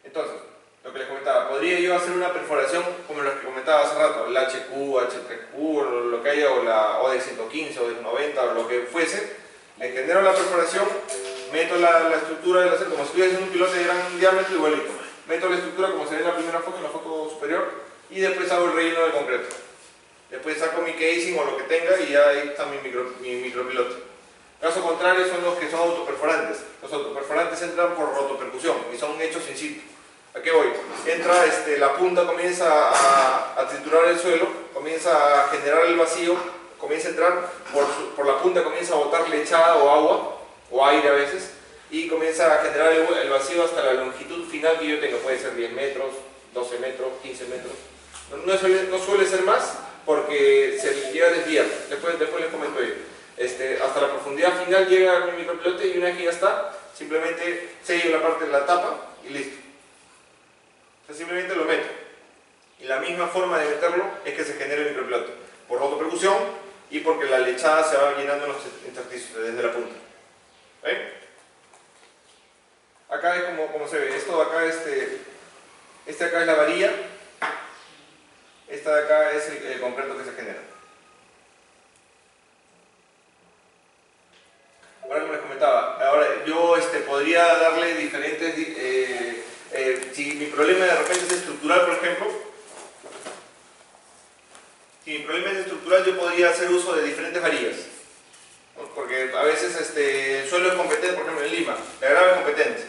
Entonces, lo que les comentaba, podría yo hacer una perforación como los que comentaba hace rato, el HQ, H3Q, lo que haya, o la OD 115, OD 90, o lo que fuese. Le genero la perforación, meto la estructura del acero, como si estuviera haciendo un pilote de gran diámetro, igualito. Meto la estructura como se ve en la primera foto, en la foto superior, y después hago el relleno de concreto. Después saco mi casing o lo que tenga, y ya ahí está mi micropilote. Caso contrario son los que son autoperforantes. Los autoperforantes entran por rotopercusión y son hechos in situ. ¿A qué voy? Entra, la punta comienza a triturar el suelo, comienza a generar el vacío, comienza a entrar por la punta, comienza a botar lechada o agua, o aire a veces, y comienza a generar el vacío hasta la longitud final que yo tengo. Puede ser 10 metros, 12 metros, 15 metros. No suele ser más porque se llega a desviar. Después les comento yo. Hasta la profundidad final llega mi micropilote, y una vez que ya está, simplemente sello la parte de la tapa y listo. O sea, simplemente lo meto. Y la misma forma de meterlo es que se genere el micropilote, por rotopercusión y porque la lechada se va llenando en los intersticios desde la punta. ¿Ven? Acá es como se ve. Esto de acá, este acá es la varilla, esta de acá es el concreto que se genera. Ahora, como les comentaba, ahora yo podría darle diferentes, si mi problema de repente es estructural, por ejemplo, si mi problema es estructural, yo podría hacer uso de diferentes varillas, ¿no? Porque a veces el suelo es competente, por ejemplo en Lima, la grava es competente.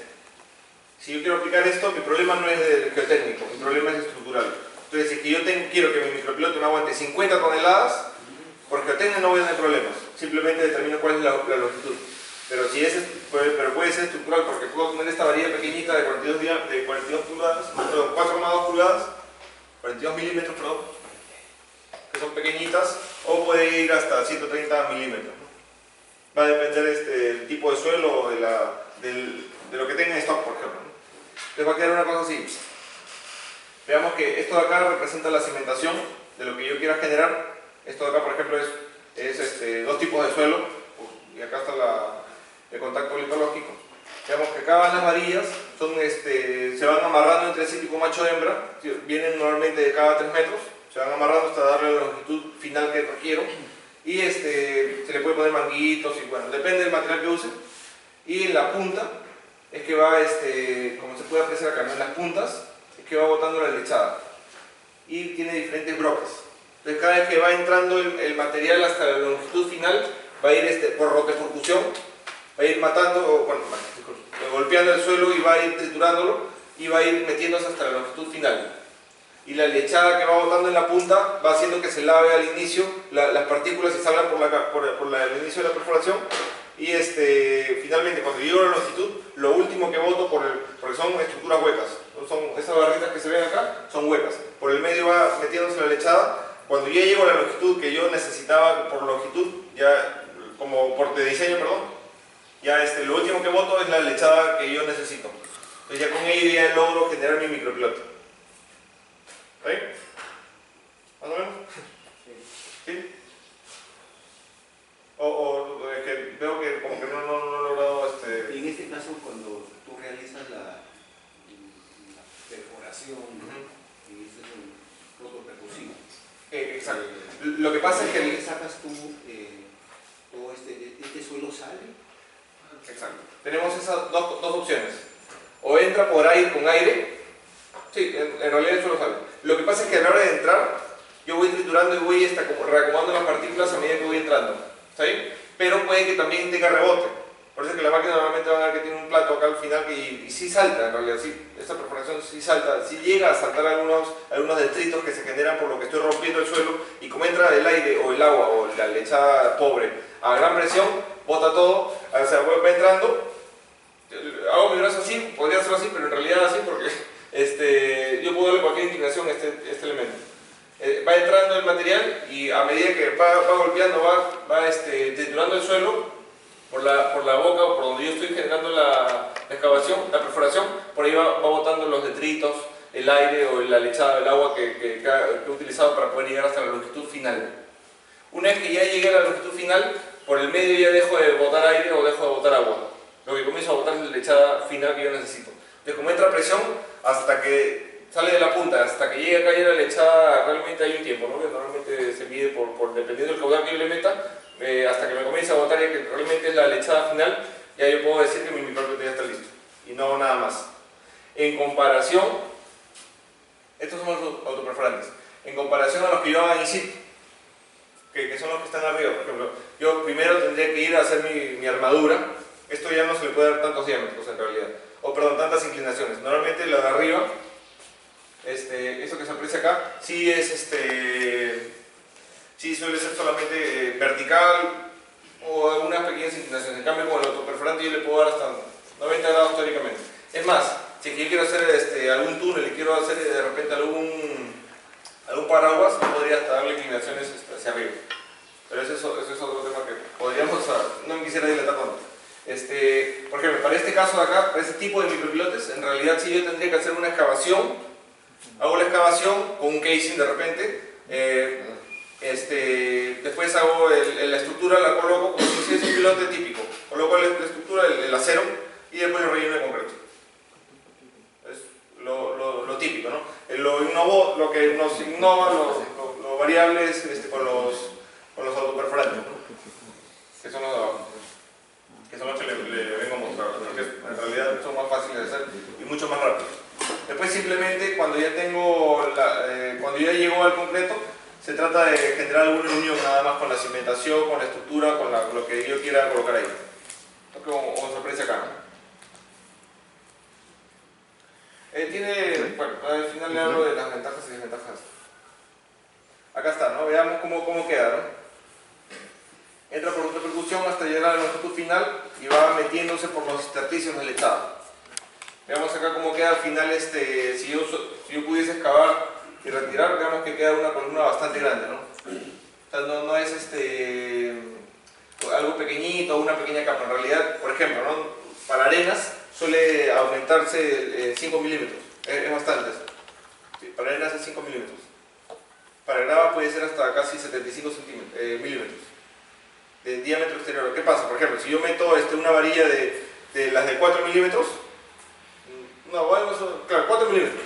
Si yo quiero aplicar esto, mi problema no es de geotécnico, mi problema es estructural. Entonces, si es que yo quiero que mi micropilote me aguante 50 toneladas, por geotécnica no voy a tener problemas, simplemente determino cuál es la longitud. Pero puede ser estructural, porque puedo poner esta varilla pequeñita de 42 pulgadas, perdón, 4,2 pulgadas, 42 milímetros, perdón, que son pequeñitas, o puede ir hasta 130 milímetros, ¿no? Va a depender del tipo de suelo o de lo que tenga en stock, por ejemplo, ¿no? Entonces va a quedar una cosa así. Veamos que esto de acá representa la cimentación de lo que yo quiera generar. Esto de acá, por ejemplo, es dos tipos de suelo, y acá está el contacto litológico. Veamos que acá las varillas se van amarrando entre sí tipo macho-hembra, vienen normalmente de cada 3 metros, se van amarrando hasta darle la longitud final que requiero, y se le puede poner manguitos, y bueno, depende del material que use. Y en la punta es que va, como se puede apreciar acá, ¿no? En las puntas es que va botando la lechada, y tiene diferentes broques. Entonces cada vez que va entrando el material hasta la longitud final, va a ir por rotopercusión, va a ir matando, bueno, golpeando el suelo y va a ir triturándolo y va a ir metiéndose hasta la longitud final. Y la lechada que va botando en la punta va haciendo que se lave al inicio las partículas y salgan por el inicio de la perforación. Y finalmente, cuando llego a la longitud, lo último que boto, porque son estructuras huecas, esas barritas que se ven acá son huecas, por el medio va metiéndose la lechada. Cuando ya llego a la longitud que yo necesitaba por longitud, ya como de diseño, perdón, ya lo último que boto es la lechada que yo necesito. Entonces ya con ello ya logro generar mi micropilote. ¿Está bien? ¿Más o menos? ¿Sí? O es que veo que como que no he logrado Y en este caso, cuando tú realizas la perforación, y ese es un roto percusivo. Exacto. Lo que pasa es que sacas tú todo este suelo sale. Exacto. Tenemos esas dos opciones. O entra por aire con aire. Sí, en realidad el suelo sale. Lo que pasa es que a la hora de entrar, yo voy triturando y voy reacomodando las partículas a medida que voy entrando. ¿Está bien? Pero puede que también tenga rebote. Por eso es que la máquina normalmente van a ver que tiene un plato acá al final y sí salta, en realidad, sí, esta perforación sí salta, sí llega a saltar algunos detritos que se generan por lo que estoy rompiendo el suelo, y como entra el aire o el agua o la lechada pobre a gran presión, bota todo, o sea, va entrando. Hago mi brazo así, podría hacerlo así, pero en realidad así porque yo puedo darle cualquier inclinación a este elemento. Va entrando el material y a medida que va golpeando, va triturando el suelo por la boca o por donde yo estoy generando la excavación, la perforación, por ahí va botando los detritos, el aire o la lechada, el agua que he utilizado para poder llegar hasta la longitud final. Una vez que ya llegué a la longitud final, por el medio ya dejo de botar aire o dejo de botar agua. Lo que comienzo a botar es la lechada final que yo necesito. Entonces, como entra presión, hasta que sale de la punta, hasta que llegue acá ya la lechada, realmente hay un tiempo, ¿no? Que normalmente se mide dependiendo del caudal que yo le meta, hasta que me comience a botar, ya que realmente es la lechada final, ya yo puedo decir que mi micropilote ya está listo. Y no nada más. En comparación, estos son los autoperforantes. En comparación a los que yo hago in situ, que son los que están arriba, por ejemplo, yo primero tendría que ir a hacer mi armadura. Esto ya no se le puede dar tantos diámetros en realidad, o perdón, tantas inclinaciones. Normalmente lo de arriba, esto que se aprecia acá, sí es sí suele ser solamente vertical o algunas pequeñas inclinaciones. En cambio, con el autoperforante yo le puedo dar hasta 90 grados teóricamente. Es más, si yo quiero hacer algún túnel y quiero hacer de repente algún paraguas, podría hasta darle inclinaciones hacia arriba. Pero ese es otro tema que podríamos, no me quisiera dilatar tanto. Por ejemplo, para este caso de acá, para este tipo de micropilotes, en realidad sí yo tendría que hacer una excavación. Hago la excavación con un casing de repente. Después hago la estructura, la coloco como si es un pilote típico. Coloco la estructura, el acero, y después lo relleno de concreto. Es lo típico, ¿no? Lo que nos innova, lo variable es con los autoperforantes, ¿no? Que son los de abajo. Que son los que le vengo a mostrar, porque en realidad son más fáciles de hacer y mucho más rápidos. Después simplemente cuando ya cuando ya llegó al concreto, se trata de generar alguna unión nada más con la cimentación, con la estructura, con lo que yo quiera colocar ahí. Esto como se aprecia acá, ¿no? Bueno, al final le hablo de las ventajas y desventajas. Acá está, ¿no? Veamos cómo queda, ¿no? Entra por repercusión hasta llegar a la longitud final y va metiéndose por los intersticios de lechada. Veamos acá cómo queda al final, si yo pudiese excavar y retirar, veamos que queda una columna bastante grande, ¿no? O sea, no es algo pequeñito o una pequeña capa. En realidad, por ejemplo, ¿no? Para arenas suele aumentarse 5 milímetros, es bastante eso. Sí, para arenas es 5 milímetros. Para grava puede ser hasta casi 75 milímetros de diámetro exterior. ¿Qué pasa? Por ejemplo, si yo meto una varilla de las de 4 milímetros, claro, 4 milímetros,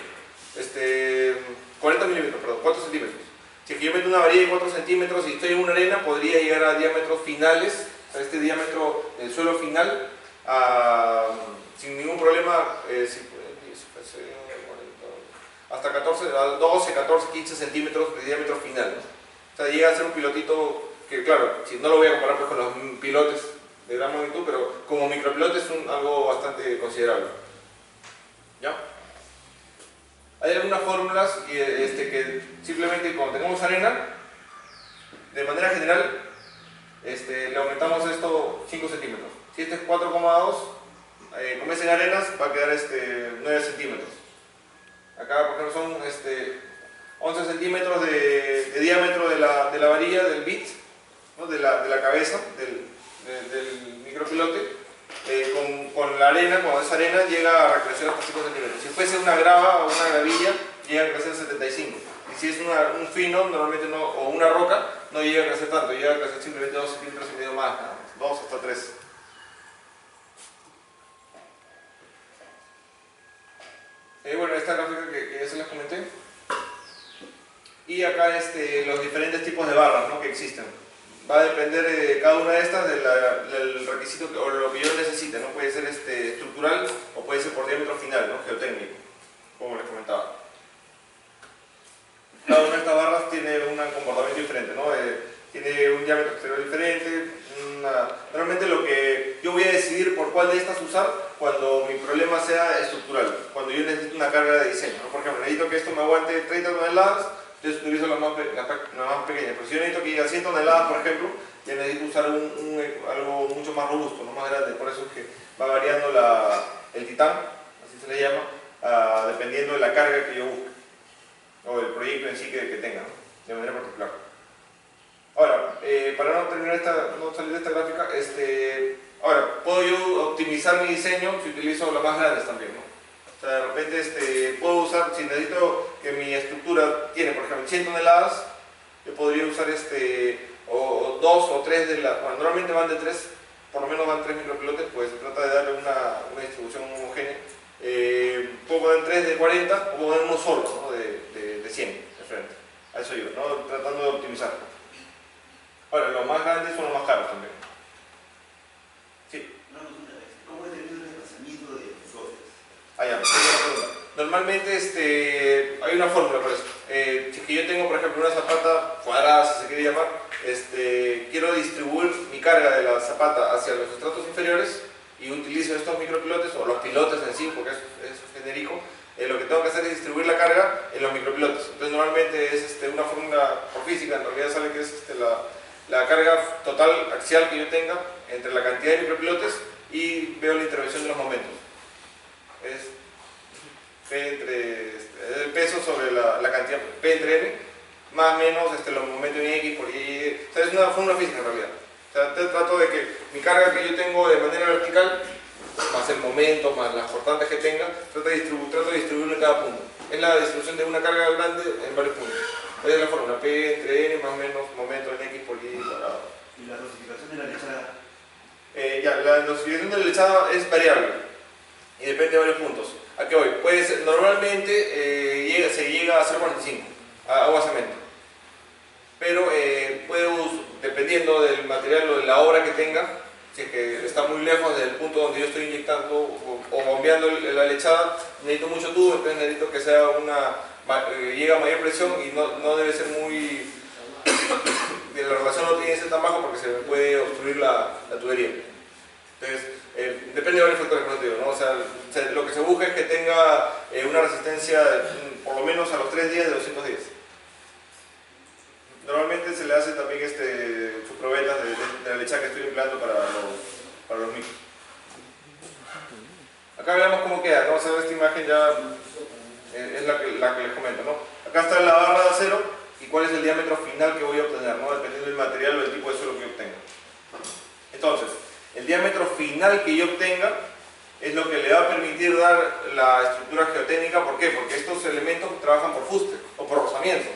40 milímetros, perdón, 4 centímetros. Si es que yo meto una varilla de 4 centímetros y estoy en una arena, podría llegar a diámetros finales, a este diámetro del suelo final, sin ningún problema, hasta 12, 14, 15 centímetros de diámetro final, ¿no? O sea, llega a ser un pilotito que, claro, si no lo voy a comparar pues, con los pilotes de gran magnitud, pero como micropilote es algo bastante considerable. ¿Ya? Hay algunas fórmulas que simplemente cuando tengamos arena, de manera general, le aumentamos esto 5 centímetros. Si este es 4,2, como es en arenas, va a quedar 9 centímetros. Acá, por ejemplo, son 11 centímetros de diámetro de la varilla, del bit, ¿no? de la cabeza del micropilote. Con la arena, cuando es arena, llega a crecer hasta 5 centímetros. Si fuese una grava o una gravilla, llega a crecer 75. Y si es un fino, normalmente no, o una roca, no llega a crecer tanto, llega a crecer simplemente 2 centímetros y medio más, 2 hasta 3. Bueno, esta gráfica que ya se les comenté. Y acá los diferentes tipos de barras, ¿no? que existen. Va a depender cada una de estas del requisito o lo que yo necesite, ¿no? Puede ser estructural o puede ser por diámetro final, ¿no? Geotécnico, como les comentaba. Cada una de estas barras tiene un comportamiento diferente, ¿no? Tiene un diámetro exterior diferente. Normalmente lo que yo voy a decidir por cuál de estas usar cuando mi problema sea estructural, cuando yo necesito una carga de diseño, ¿no? Por ejemplo, necesito que esto me aguante 30 toneladas, entonces utilizo las más pequeñas. Pero si yo necesito que llegue a 100 toneladas, por ejemplo, ya necesito usar algo mucho más robusto, no más grande. Por eso es que va variando el titán, así se le llama, dependiendo de la carga que yo busque, o el proyecto en sí que tenga, ¿no? De manera particular. Ahora, para no salir de esta gráfica, ahora, puedo yo optimizar mi diseño si utilizo las más grandes también, ¿no? O sea, de repente puedo usar, si necesito que mi estructura tiene, por ejemplo, 100 toneladas, yo podría usar o 2 o 3 de las, bueno, normalmente van de 3, por lo menos van 3 micropilotes, pues se trata de darle una distribución homogénea. Puedo poner 3 de 40 o puedo poner uno solo, ¿no? de 100 de frente. A eso yo, ¿no? Tratando de optimizar. Ahora, los más grandes son los más caros también. Sí. ¿Cómo es el desplazamiento de los bloques? Normalmente hay una fórmula para eso. Si es que yo tengo, por ejemplo, una zapata cuadrada, si se quiere llamar, quiero distribuir mi carga de la zapata hacia los estratos inferiores y utilizo estos micropilotes o los pilotes en sí, porque es genérico. Lo que tengo que hacer es distribuir la carga en los micropilotes. Entonces normalmente es una fórmula por física, en realidad sale que es la carga total axial que yo tenga entre la cantidad de micropilotes y veo la intervención de los momentos. Es P entre el peso sobre la cantidad P entre N más menos los momentos en X por Y. O sea, es una fórmula física en realidad. O sea, trato de que mi carga que yo tengo de manera vertical más el momento, más las cortantes que tenga, trato de distribuirlo en cada punto. Es la distribución de una carga grande en varios puntos. Esa es la fórmula, P entre N más menos momento en X por Y cuadrado. ¿Y la dosificación de la lechada? La dosificación de la lechada es variable y depende de varios puntos. ¿A qué voy? Puede ser, normalmente se llega a 0,45 agua cemento, pero dependiendo del material o de la obra que tenga, si es que está muy lejos del punto donde yo estoy inyectando o bombeando la lechada, necesito mucho tubo, entonces necesito que sea llega a mayor presión y no debe ser muy... la relación no tiene que ser tan baja porque se me puede obstruir la tubería. Entonces, depende de varios factores, como te digo, ¿no? O sea, lo que se busca es que tenga una resistencia por lo menos a los 3 días de 210. Normalmente se le hace también sus probetas de la lechada que estoy empleando para los micros. Acá veamos cómo queda, ¿no? O sea, esta imagen ya es la que les comento, ¿no? Acá está la barra de acero y cuál es el diámetro final que voy a obtener, ¿no? Dependiendo del material o del tipo de suelo que yo obtenga. Entonces, el diámetro final que yo obtenga es lo que le va a permitir dar la estructura geotécnica. ¿Por qué? Porque estos elementos trabajan por fuste o por rozamiento.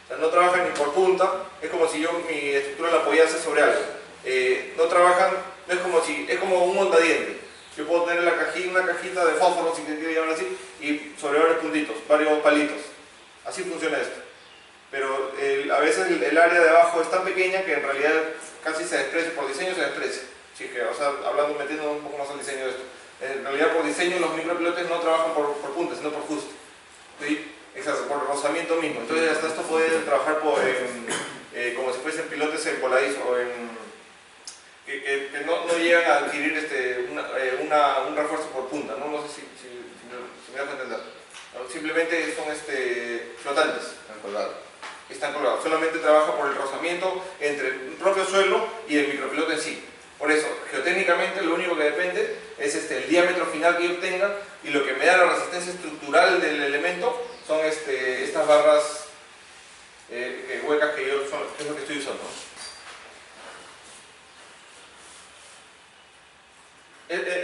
O sea, no trabajan ni por punta, es como si yo mi estructura la apoyase sobre algo. No trabajan, no es como es como un montadiente. Yo puedo tener una cajita de fósforo, si se quiere llamar así, y sobre varios puntitos, varios palitos. Así funciona esto. Pero a veces el área de abajo es tan pequeña que en realidad casi se desprecia, por diseño se desprecia. Así que, o sea, metiéndonos un poco más al diseño de esto. En realidad por diseño los micropilotes no trabajan por punta, sino por fuste. ¿Sí? Exacto, por rozamiento mismo. Entonces hasta esto puede trabajar como si fuesen pilotes en voladizos o que no llegan a adquirir un refuerzo por punta, ¿no? No sé si me dejo entender. ¿No? Simplemente son flotantes. Están colgados. Están colgados. Solamente trabaja por el rozamiento entre el propio suelo y el micropiloto en sí. Por eso, geotécnicamente, lo único que depende es el diámetro final que yo obtenga, y lo que me da la resistencia estructural del elemento son estas barras huecas que es lo que estoy usando.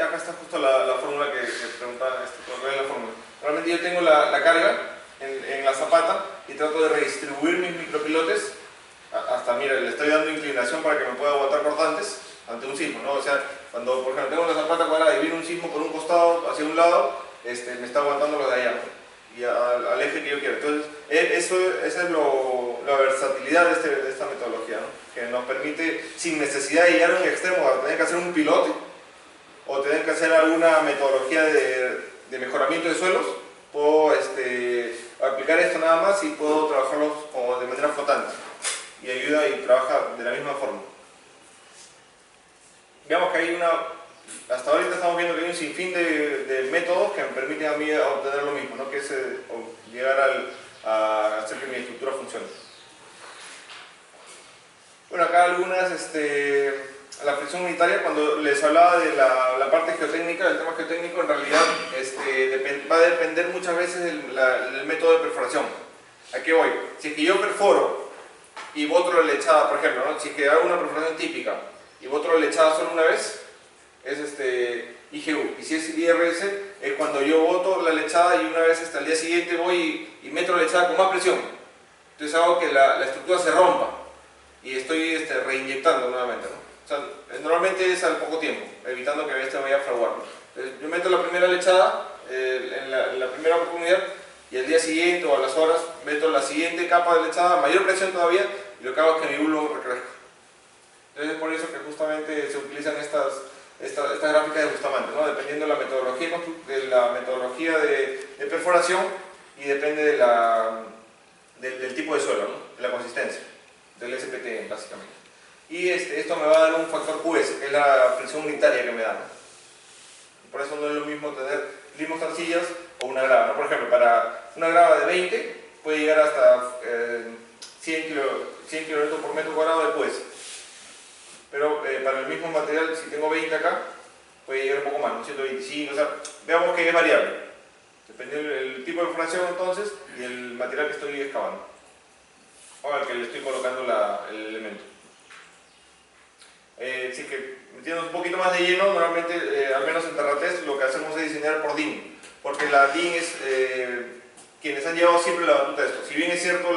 Acá está justo la fórmula que preguntaba, ¿cuál es la fórmula? Realmente yo tengo la carga en la zapata y trato de redistribuir mis micropilotes hasta, mira, le estoy dando inclinación para que me pueda aguantar cortantes ante un sismo, ¿no? O sea, cuando por ejemplo tengo la zapata cuadrada y viene un sismo por un costado hacia un lado, me está aguantando lo de allá, ¿no? Y al eje que yo quiero. Entonces, esa es la versatilidad de esta metodología, ¿no? Que nos permite, sin necesidad de llegar a un extremo, a tener que hacer un pilote o tener que hacer alguna metodología de mejoramiento de suelos, puedo aplicar esto nada más y puedo trabajarlos como de manera flotante, y ayuda y trabaja de la misma forma. Digamos que hay hasta ahorita estamos viendo que hay un sinfín de métodos que me permiten a mí obtener lo mismo, ¿no? Que es llegar a hacer que mi estructura funcione. Bueno, acá algunas, la fricción unitaria, cuando les hablaba de la parte geotécnica, del tema geotécnico, en realidad va a depender muchas veces del método de perforación. ¿A qué voy? Si es que yo perforo y boto la lechada, por ejemplo, ¿no? Si es que hago una perforación típica y boto la lechada solo una vez, es IGU. Y si es IRS, es cuando yo boto la lechada y una vez al día siguiente voy y meto la lechada con más presión. Entonces hago que la estructura se rompa y estoy reinyectando nuevamente, ¿no? O sea, normalmente es al poco tiempo, evitando que vaya a fraguar. Entonces, yo meto la primera lechada en la primera oportunidad y al día siguiente o a las horas meto la siguiente capa de lechada, mayor presión todavía, y lo que hago es que mi bulbo recrezca. Entonces es por eso que justamente se utilizan estas gráficas de Bustamante, ¿no? Dependiendo de la metodología de perforación, y depende del tipo de suelo, ¿no? De la consistencia, del SPT básicamente. Y esto me va a dar un factor QS, que es la fricción unitaria que me da, ¿no? Por eso no es lo mismo tener limostacillas o una grava, ¿no? Por ejemplo, para una grava de 20 puede llegar hasta 100 kN por metro cuadrado de QS. Pero para el mismo material, si tengo 20 acá, puede llegar un poco más, ¿no? 125, o sea, veamos que es variable. Dependiendo del tipo de perforación entonces y el material que estoy excavando, o al que le estoy colocando el elemento. Si es que metiendo un poquito más de lleno, normalmente, al menos en Terratest, lo que hacemos es diseñar por DIN, porque la DIN es quienes han llevado siempre la batuta de esto. Si bien es cierto,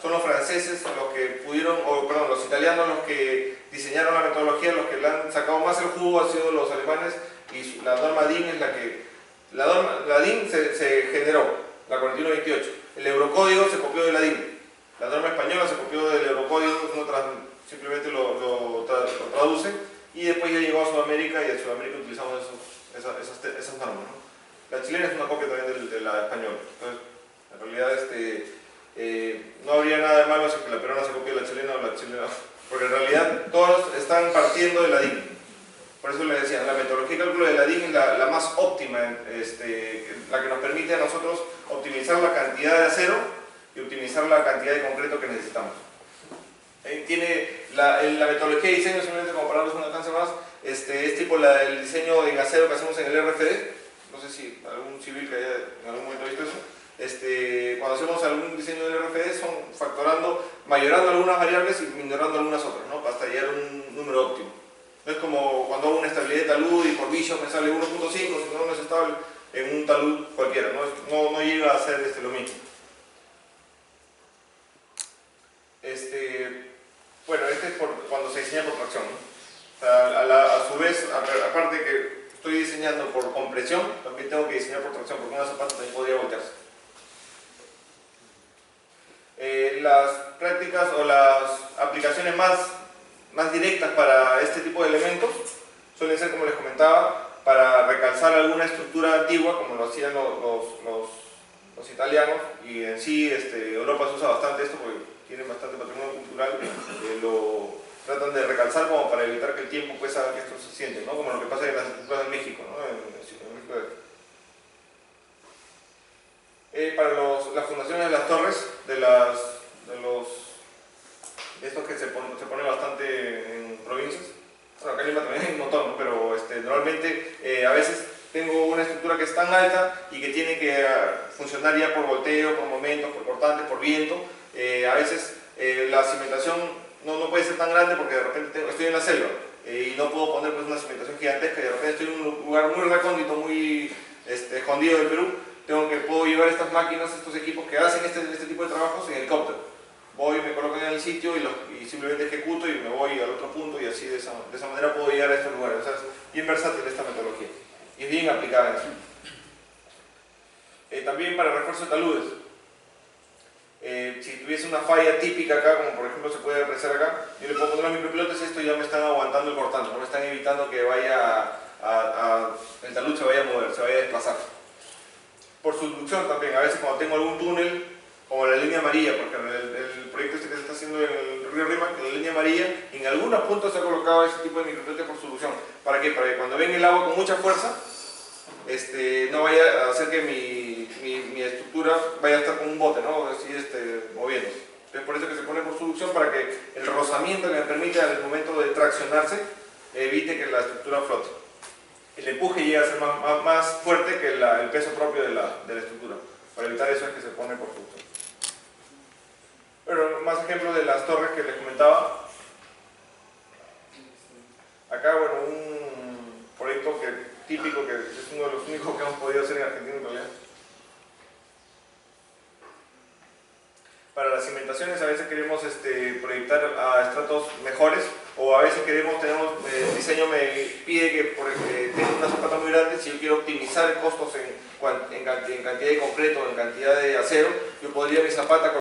son los franceses los que los italianos los que diseñaron la metodología, los que le han sacado más el jugo han sido los alemanes, y la norma DIN es la que... La DIN se generó, la 4128. El Eurocódigo se copió de la DIN. La norma española se copió del Eurocódigo, simplemente lo traduce, y después ya llegó a Sudamérica, y en Sudamérica utilizamos esas normas, ¿no? La chilena es una copia también de la española. Entonces, en realidad no habría nada de malo si que la peruana se copia de la chilena o la chilena, porque en realidad todos están partiendo de la DIN. Por eso les decía, la metodología de cálculo de la DIN es la más óptima, la que nos permite a nosotros optimizar la cantidad de acero y optimizar la cantidad de concreto que necesitamos. Tiene la metodología de diseño, simplemente como para darles un alcance más, es tipo el diseño en acero que hacemos en el RFD. No sé si algún civil que haya en algún momento visto eso. Cuando hacemos algún diseño del RFD son mayorando algunas variables y minorando algunas otras, ¿no? Hasta llegar a un número óptimo. No es como cuando hago una estabilidad de talud y por Bishop me sale 1.5, si no es estable en un talud cualquiera, no llega a ser lo mismo. Bueno, este es cuando se diseña por tracción, ¿no? O sea, a su vez, aparte de que estoy diseñando por compresión, también tengo que diseñar por tracción, porque una zapata también podría voltearse. Las prácticas o las aplicaciones más directas para este tipo de elementos suelen ser, como les comentaba, para recalzar alguna estructura antigua, como lo hacían los italianos, y en sí Europa se usa bastante esto porque tienen bastante patrimonio cultural, lo tratan de recalzar como para evitar que el tiempo pues haga que esto se siente, ¿no? Como lo que pasa en las estructuras de México, ¿no? En México para las fundaciones de las torres, de estos que se pone bastante en provincias, bueno, acá en Lima también hay un montón, ¿no? Pero normalmente a veces tengo una estructura que es tan alta y que tiene que funcionar ya por volteo, por momentos, por cortantes, por viento. A veces la cimentación no puede ser tan grande porque de repente estoy en la selva y no puedo poner pues, una cimentación gigantesca y de repente estoy en un lugar muy recóndito, muy escondido del Perú. Puedo llevar estas máquinas, estos equipos que hacen este tipo de trabajos en helicóptero. Voy, me coloco en el sitio y simplemente ejecuto y me voy al otro punto y así de esa manera puedo llegar a estos lugares. O sea, es bien versátil esta metodología y es bien aplicada en eso. También para refuerzo de taludes. Si tuviese una falla típica acá, como por ejemplo se puede apreciar acá, yo le puedo poner los micropilotes, esto ya me están aguantando el cortante, no me están evitando que el talud se vaya a mover, se vaya a desplazar. Por subducción también, a veces cuando tengo algún túnel, como la línea amarilla, porque el proyecto que se está haciendo en el río Rímac, en la línea amarilla, en algunos puntos se ha colocado ese tipo de micropilotes por subducción. ¿Para qué? Para que cuando venga el agua con mucha fuerza, no vaya a hacer que mi estructura vaya a estar como un bote, ¿no? Así moviéndose. Entonces por eso que se pone por subducción, para que el rozamiento que me permite al momento de traccionarse evite que la estructura flote. El empuje llega a ser más fuerte que el peso propio de la estructura. Para evitar eso es que se pone por subducción. Bueno, más ejemplos de las torres que les comentaba. Acá, bueno, un proyecto típico que es uno de los únicos que hemos podido hacer en Argentina en realidad. Para las cimentaciones a veces queremos proyectar a estratos mejores, o a veces el diseño me pide que tenga una zapata muy grande. Si yo quiero optimizar costos en cantidad de concreto, en cantidad de acero, yo podría mi zapata